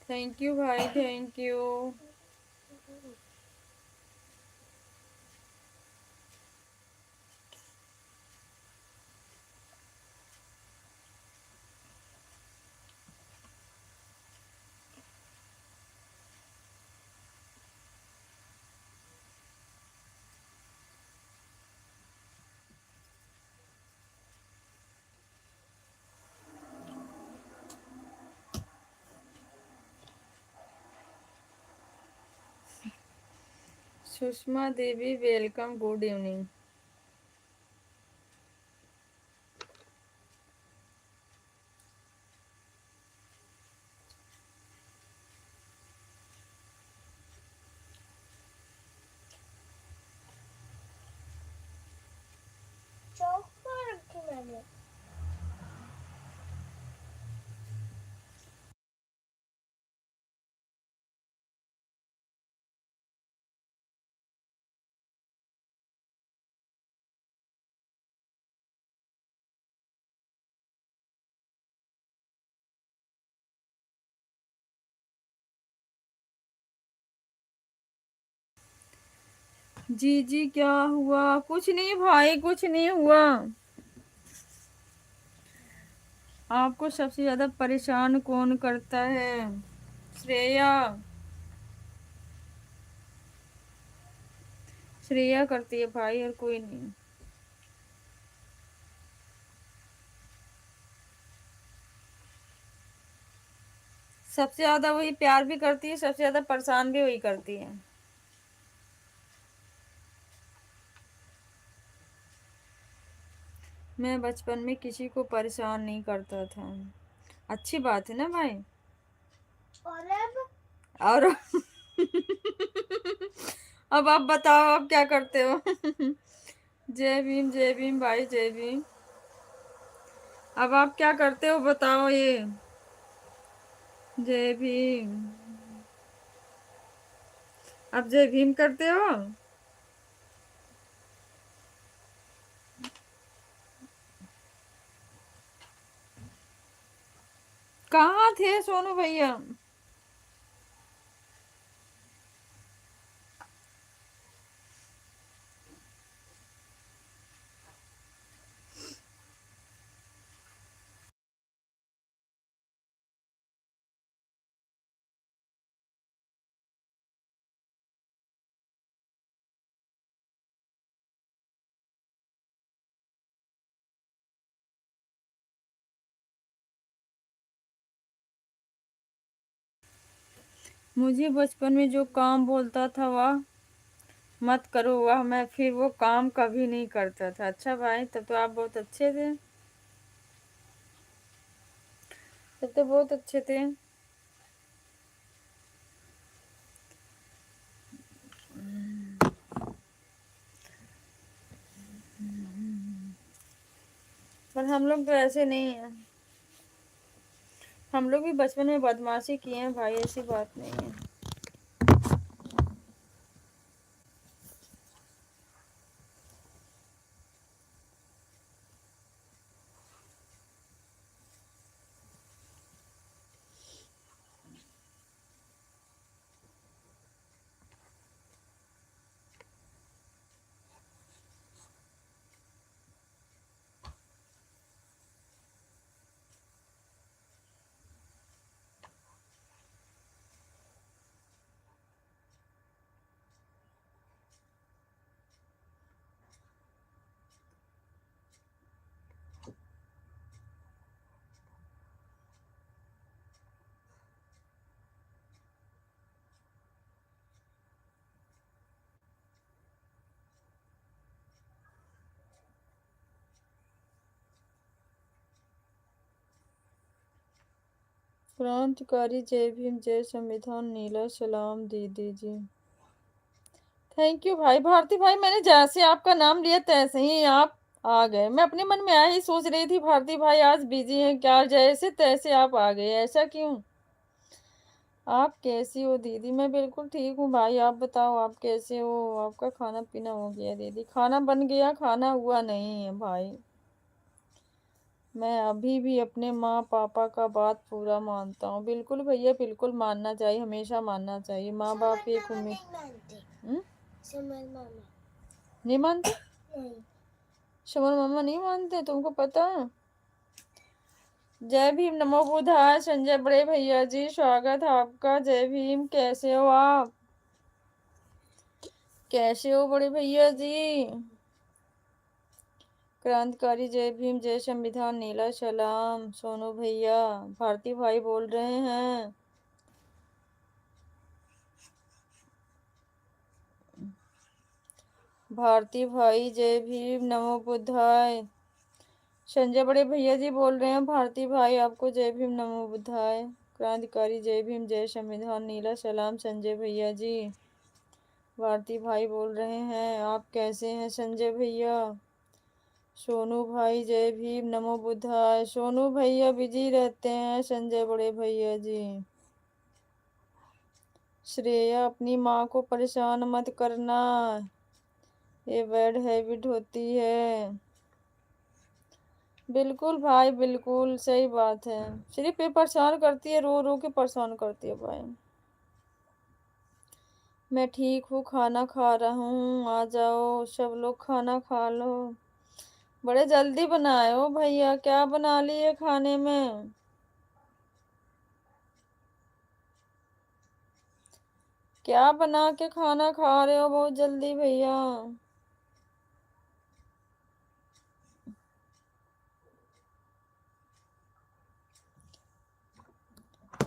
Thank you भाई, thank you. Sushma Devi welcome, good evening. चौक पर रखी मैंने। जी जी, क्या हुआ? कुछ नहीं भाई, कुछ नहीं हुआ। आपको सबसे ज्यादा परेशान कौन करता है? श्रेया। श्रेया करती है भाई, और कोई नहीं। सबसे ज्यादा वही प्यार भी करती है, सबसे ज्यादा परेशान भी वही करती है। मैं बचपन में किसी को परेशान नहीं करता था। अच्छी बात है ना भाई। और अब और अब आप बताओ, आप क्या करते हो? जय भीम भाई, जय भीम। अब आप क्या करते हो बताओ ये। जय भीम। आप जय भीम करते हो? कहाँ थे सोनू भैया? मुझे बचपन में जो काम बोलता था वह मत करो, वह मैं फिर वो काम कभी नहीं करता था। अच्छा भाई, तब तो आप बहुत अच्छे थे। तब तो बहुत अच्छे थे। पर हम लोग तो ऐसे नहीं है। हम लोग भी बचपन में बदमाशी किए हैं भाई, ऐसी बात नहीं है। क्रांतिकारी जय भीम, जय संविधान, नीला सलाम दीदी जी। थैंक यू भाई। भारती भाई, मैंने जैसे आपका नाम लिया तैसे ही आप आ गए। मैं अपने मन में यही सोच रही थी, भारती भाई आज बिजी हैं क्या, जैसे तैसे आप आ गए, ऐसा क्यों? आप कैसी हो दीदी? मैं बिल्कुल ठीक हूँ भाई, आप बताओ आप कैसे हो? आपका खाना पीना हो गया दीदी? खाना बन गया, खाना हुआ नहीं है भाई। मैं अभी भी अपने माँ पापा का बात पूरा मानता हूँ। बिल्कुल भैया, बिल्कुल मानना चाहिए, हमेशा मानना चाहिए। माँ बाप एक उम्मीद। नहीं मानते। हम्म? सिमर मामा नहीं मानते? नहीं। शमर मामा नहीं मानते, तुमको पता है? जय भीम, नमो बुद्धाय। संजय बड़े भैया जी, स्वागत है आपका। जय भीम, कैसे हो आप? कैसे हो बड़े भैया जी? क्रांतिकारी जय भीम, जय संविधान, नीला सलाम सोनू भैया। भारती भाई बोल रहे हैं। भारती भाई जय भीम नमो बुद्धाय। संजय बड़े भैया जी बोल रहे हैं, भारती भाई आपको जय भीम नमो बुद्धाय। क्रांतिकारी जय भीम जय संविधान नीला सलाम संजय भैया जी। भारती भाई बोल रहे हैं, आप कैसे हैं संजय भैया। सोनू भाई जय भीम नमो बुद्धाय। सोनू भैया बिजी रहते हैं संजय बड़े भैया जी। श्रेया अपनी माँ को परेशान मत करना, ये बैड हैबिट होती है। बिल्कुल भाई बिल्कुल सही बात है, सिर्फ ये परेशान करती है, रो रो के परेशान करती है भाई। मैं ठीक हूँ, खाना खा रहा हूँ, आ जाओ सब लोग खाना खा लो। बड़े जल्दी बनाए हो भैया, क्या बना लिए खाने में। क्या बना के खाना खा रहे हो बहुत जल्दी भैया।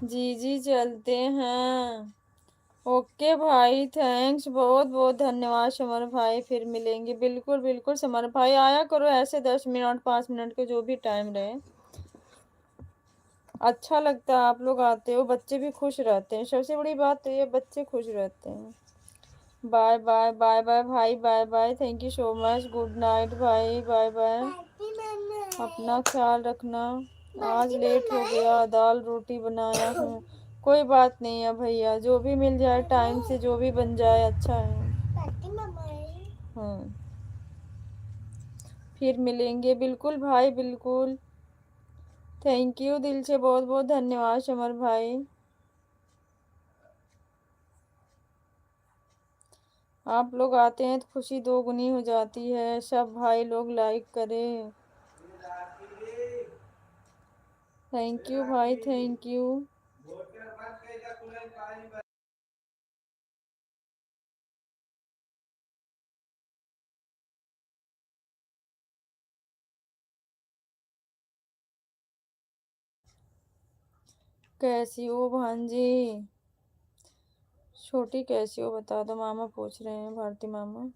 जी जी चलते हैं। ओके भाई, थैंक्स, बहुत बहुत धन्यवाद समर भाई, फिर मिलेंगे। बिल्कुल बिल्कुल समर भाई, आया करो ऐसे 10 मिनट 5 मिनट के जो भी टाइम रहे, अच्छा लगता है आप लोग आते हो, बच्चे भी खुश रहते हैं, सबसे बड़ी बात तो ये बच्चे खुश रहते हैं। बाय बाय बाय बाय भाई, bye bye, thank you so much, good night भाई, बाय बाय, अपना ख्याल रखना। आज लेट हो गया, दाल रोटी बनाया हूँ, कोई बात नहीं है भैया, जो भी मिल जाए टाइम से, जो भी बन जाए अच्छा है। हाँ फिर मिलेंगे, बिल्कुल भाई बिल्कुल, थैंक यू दिल से, बहुत बहुत धन्यवाद समर भाई। आप लोग आते हैं तो खुशी दोगुनी हो जाती है, सब भाई लोग लाइक करें। थैंक यू भाई, थैंक यू। कैसी हो भांजी, छोटी कैसी हो बता दो, मामा पूछ रहे हैं, भारती मामा।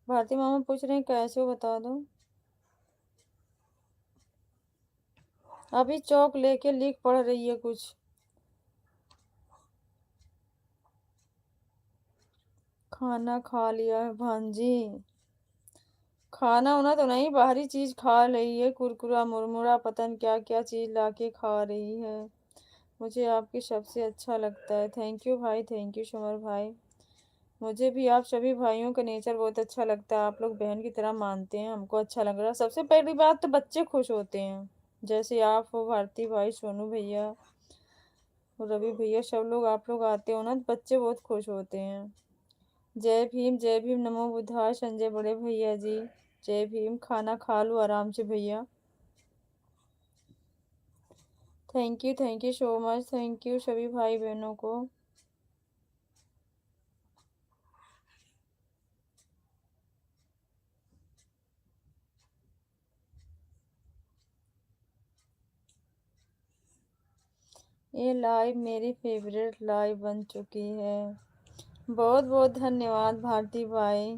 भारती मामा पूछ रहे हैं कैसे हो बता दो। अभी चौक लेके लिख पढ़ रही है कुछ। खाना खा लिया है भांजी, खाना वाना तो नहीं, बाहरी चीज खा रही है, कुरकुरा मुरमुरा पता नहीं क्या क्या चीज लाके खा रही है। मुझे आपकी सबसे अच्छा लगता है, थैंक यू भाई, थैंक यू समर भाई। मुझे भी आप सभी भाइयों का नेचर बहुत अच्छा लगता है, आप लोग बहन की तरह मानते हैं, हमको अच्छा लग रहा है। सबसे पहली बात तो बच्चे खुश होते हैं, जैसे आप हो भारती भाई, सोनू भैया, रवि भैया, सब लोग आप लोग आते हो ना तो बच्चे बहुत खुश होते हैं। जय भीम नमो बुद्धाय संजय बड़े भैया जी, जय भीम। खाना खा लो आराम से भैया। Thank you so much, thank you सभी भाई बहनों को। ये लाइव मेरी फेवरेट लाइव बन चुकी है। बहुत बहुत धन्यवाद भारती भाई,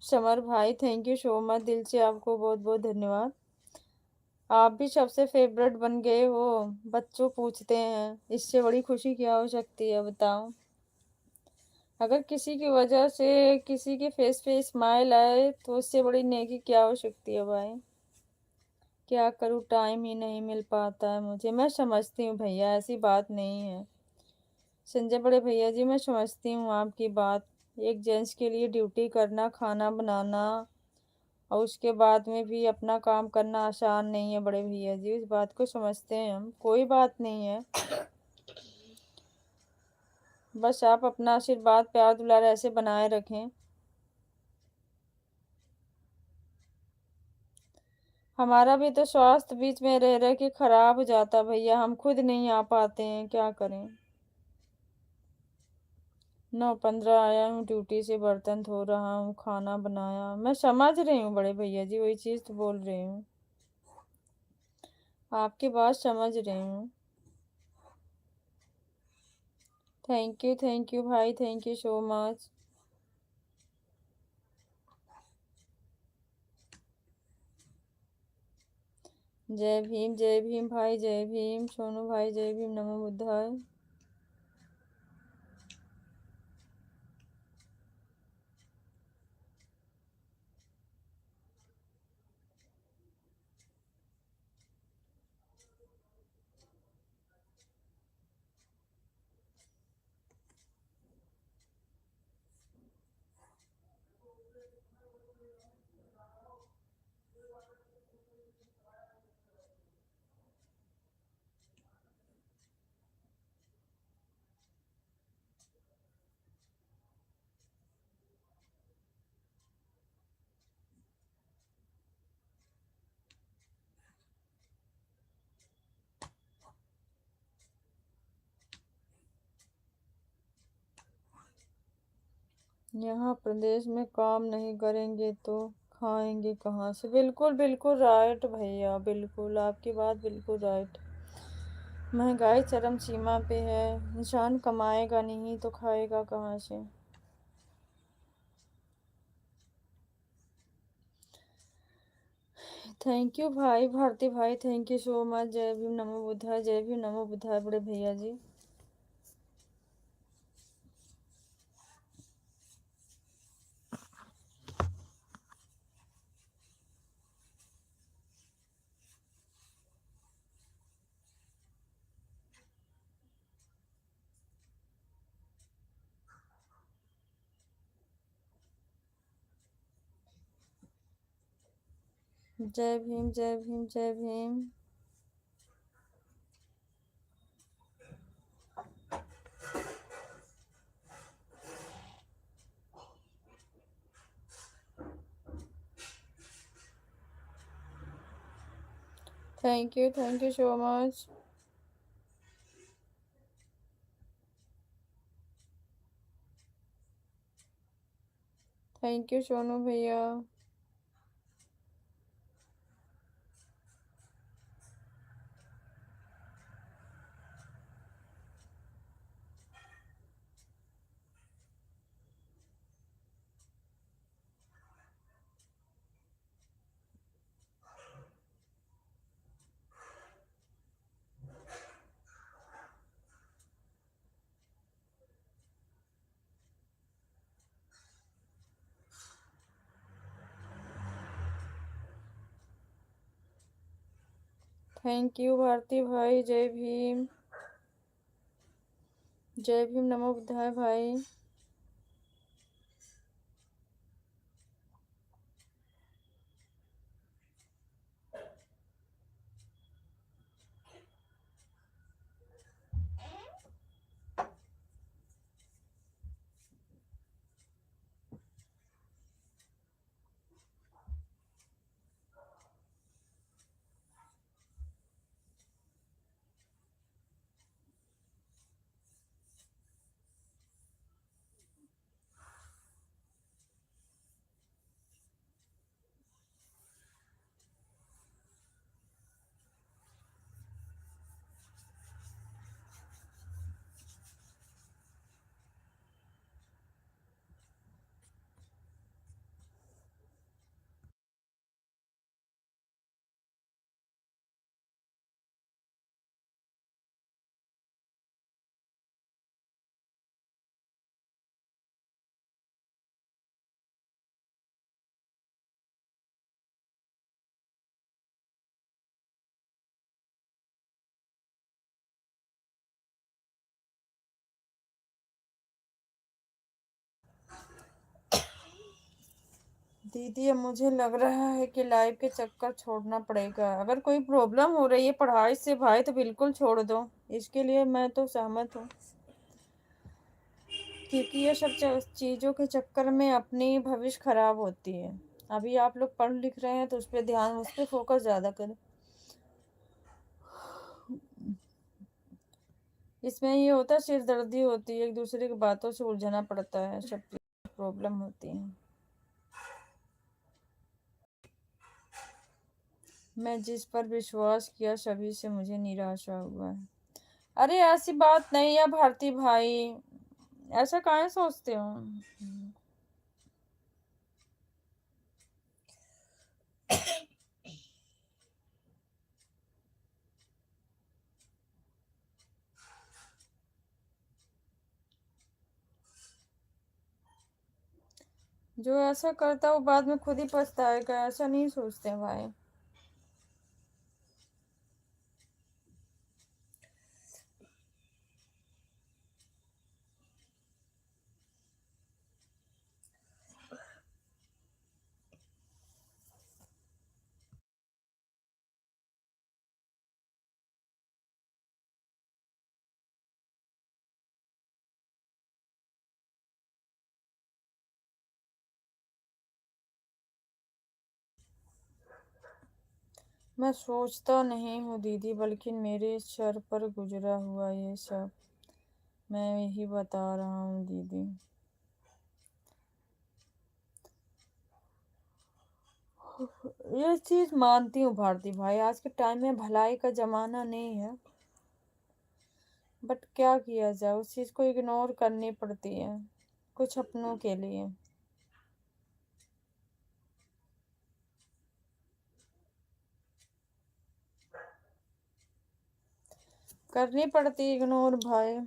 समर भाई, थैंक यू सो मच, दिल से आपको बहुत बहुत धन्यवाद। आप भी सबसे फेवरेट बन गए हो, बच्चों पूछते हैं, इससे बड़ी खुशी क्या हो सकती है बताओ। अगर किसी की वजह से किसी के फेस पे स्माइल आए तो उससे बड़ी नेकी क्या हो सकती है भाई। क्या करूँ, टाइम ही नहीं मिल पाता है मुझे, मैं समझती हूँ भैया, ऐसी बात नहीं है। संजय बड़े भैया जी मैं समझती हूँ आपकी बात, एक जेंट्स के लिए ड्यूटी करना, खाना बनाना और उसके बाद में भी अपना काम करना आसान नहीं है बड़े भैया जी, इस बात को समझते हैं हम, कोई बात नहीं है। बस आप अपना आशीर्वाद प्यार दुलार ऐसे बनाए रखें। हमारा भी तो स्वास्थ्य बीच में रह रह के खराब हो जाता भैया, हम खुद नहीं आ पाते हैं, क्या करें। 9:15 आया हूँ ड्यूटी से, बर्तन धो रहा हूँ, खाना बनाया, मैं समझ रही हूँ बड़े भैया जी, वही चीज़ तो बोल रही हूँ, आपकी बात समझ रही हूँ। थैंक यू भाई, थैंक यू सो मच। जय भीम भाई, जय भीम सोनू भाई, जय भीम, नमो बुद्धाय। यहाँ प्रदेश में काम नहीं करेंगे तो खाएंगे कहाँ से? बिल्कुल बिल्कुल राइट भैया, बिल्कुल आपकी बात बिल्कुल राइट। महंगाई चरम सीमा पे है, इंसान कमाएगा नहीं तो खाएगा कहाँ से? थैंक यू भाई, भारती भाई, थैंक यू सो मच। जय भीम, नमो बुद्धाय, जय भीम, नमो बुद्धाय बड़े भैया जी। जय भीम, जय भीम, जय Bhim. Thank you so much. Thank you Sonu भैया। थैंक यू भारती भाई, जय भीम, जय भीम, नमो बुद्धाय भाई। दीदी अब मुझे लग रहा है कि लाइव के चक्कर छोड़ना पड़ेगा। अगर कोई प्रॉब्लम हो रही है पढ़ाई से भाई तो बिल्कुल छोड़ दो, इसके लिए मैं तो सहमत हूँ, क्योंकि ये सब चीज़ों के चक्कर में अपनी भविष्य खराब होती है। अभी आप लोग पढ़ लिख रहे हैं तो उस पर ध्यान, उस पर फोकस ज़्यादा करें। इसमें ये होता है सिरदर्दी होती है, एक दूसरे की बातों से उलझना पड़ता है, सब प्रॉब्लम होती है। मैं जिस पर विश्वास किया सभी से मुझे निराशा हुआ है। अरे ऐसी बात नहीं है भारती भाई, ऐसा काहे सोचते हो? जो ऐसा करता है वो बाद में खुद ही पछताएगा, ऐसा नहीं सोचते हैं भाई। मैं सोचता नहीं हूँ दीदी, बल्कि मेरे सर पर गुजरा हुआ ये सब मैं यही बता रहा हूँ दीदी। ये चीज मानती हूँ भारती भाई, आज के टाइम में भलाई का जमाना नहीं है, बट क्या किया जाए, उस चीज को इग्नोर करनी पड़ती है कुछ अपनों के लिए। करनी पड़ती इग्नोर भाई।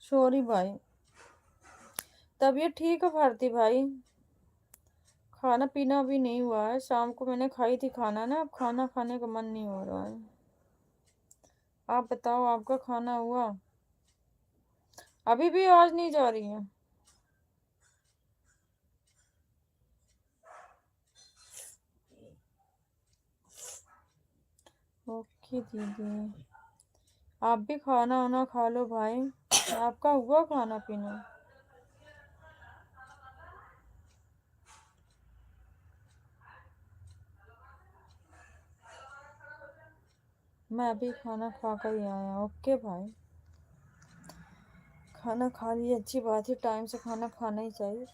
सॉरी भाई, तबीयत ठीक है भारती भाई, खाना पीना अभी नहीं हुआ है, शाम को मैंने खाई थी खाना ना, अब खाना खाने का मन नहीं हो रहा है। आप बताओ आपका खाना हुआ? अभी भी आवाज नहीं जा रही है? ओके दीदी, आप भी खाना वाना खा लो भाई, आपका हुआ खाना पीना? मैं अभी खाना खा कर ही आया। ओके भाई, खाना खा लिए अच्छी बात है, टाइम से खाना खाना ही चाहिए।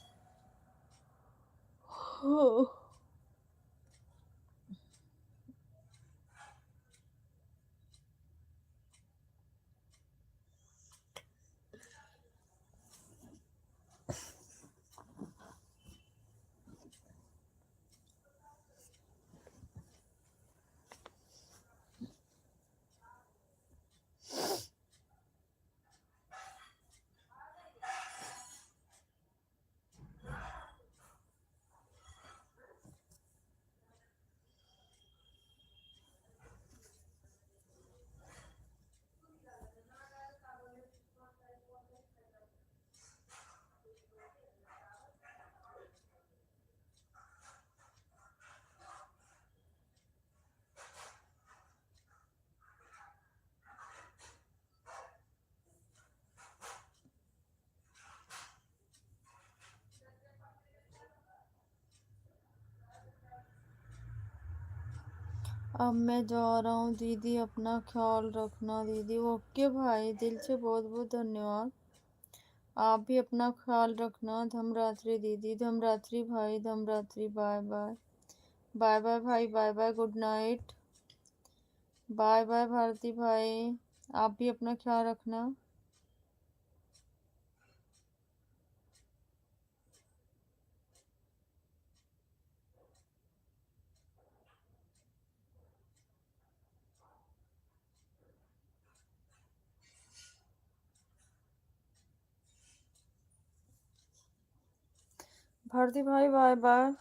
अब मैं जा रहा हूँ दीदी, अपना ख्याल रखना दीदी। ओके भाई, दिल से बहुत बहुत धन्यवाद। आप भी अपना ख्याल रखना। धमरात्रि दीदी, धमरात्रि भाई, धमरात्रि। Bye bye. बाय बाय भाई, bye bye, good night. Bye bye Bharati भाई, आप भी अपना ख्याल रखना। भारती भाई, बाय बाय।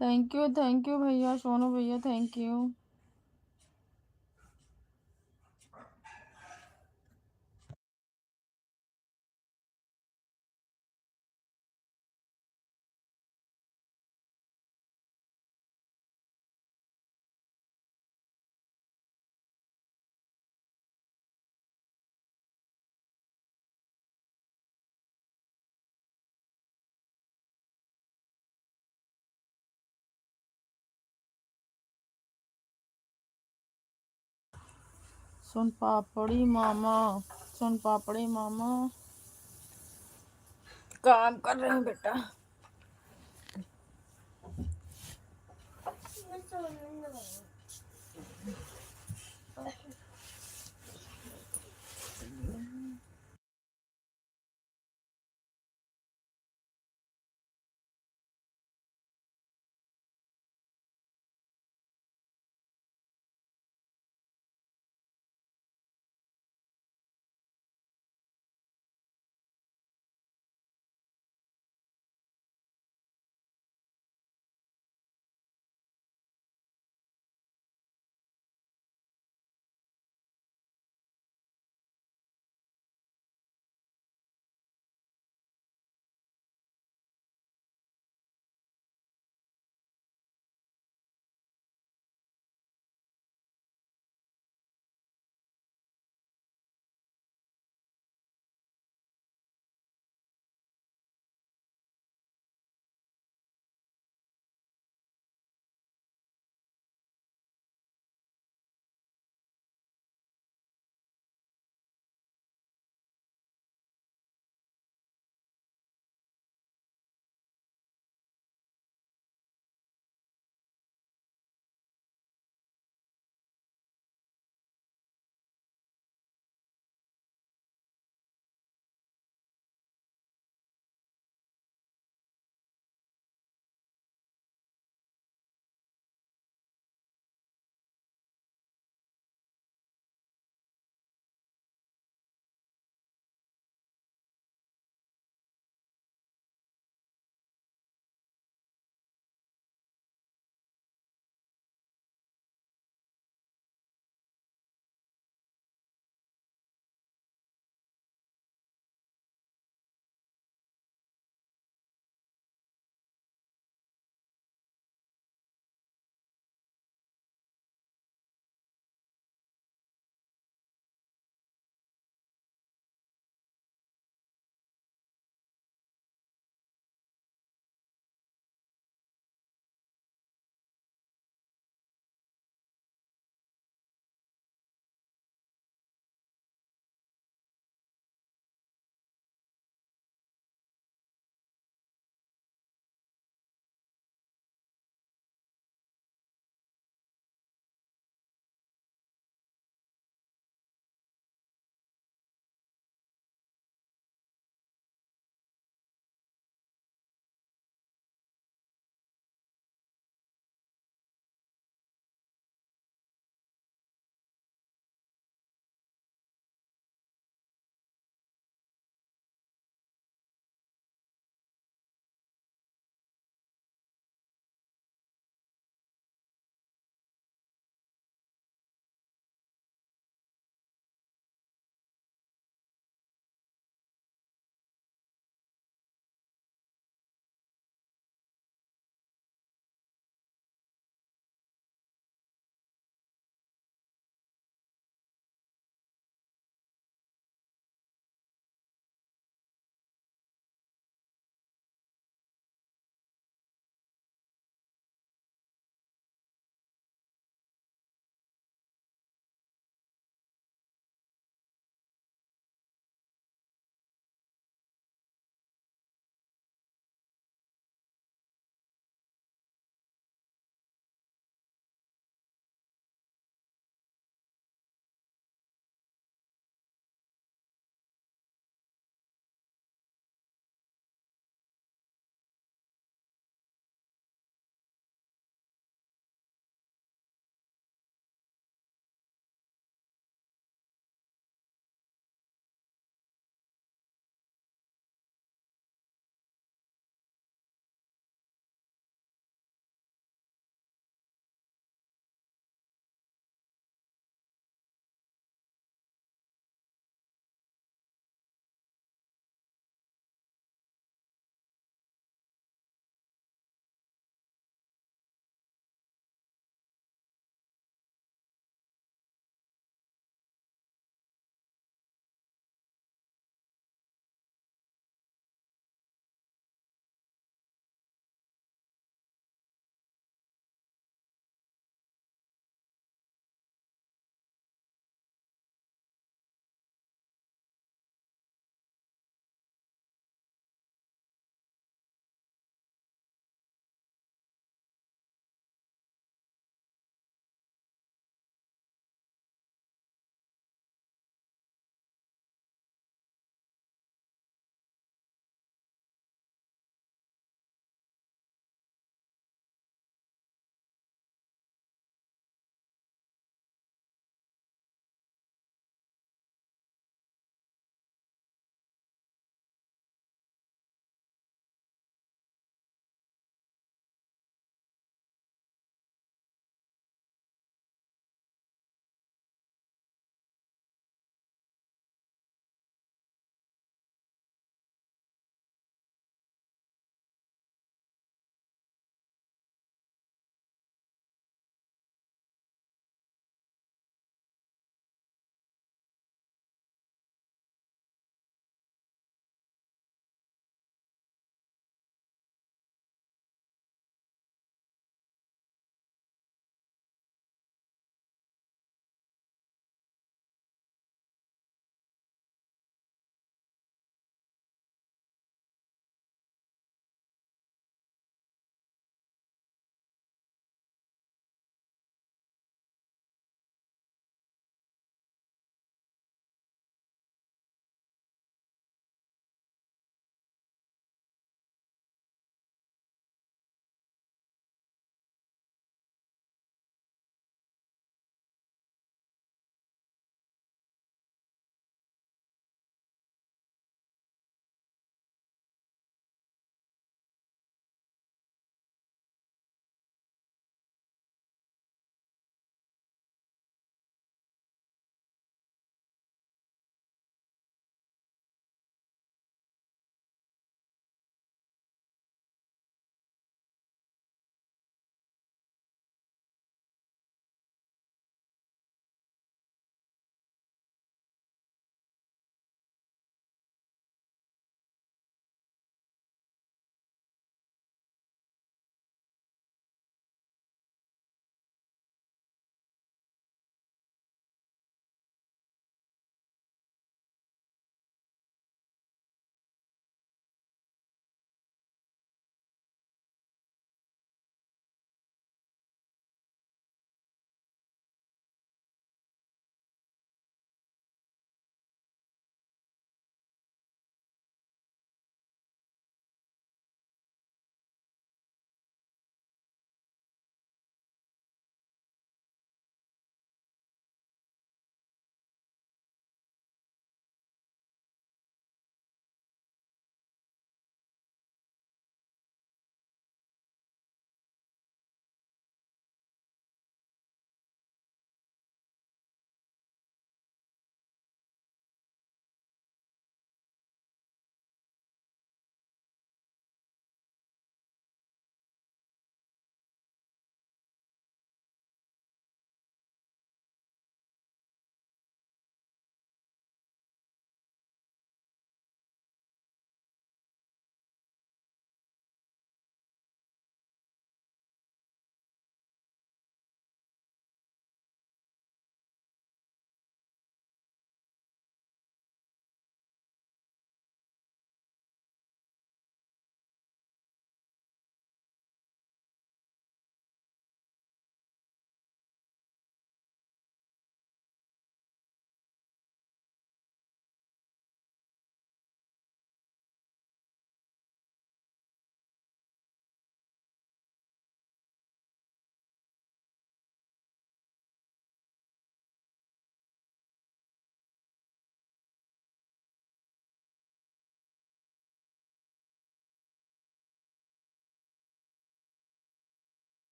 थैंक यू भैया, सोनू भैया, थैंक यू। सोन पापड़ी मामा, सोन पापड़ी मामा काम कर रहे हैं बेटा। मैं सोने नहीं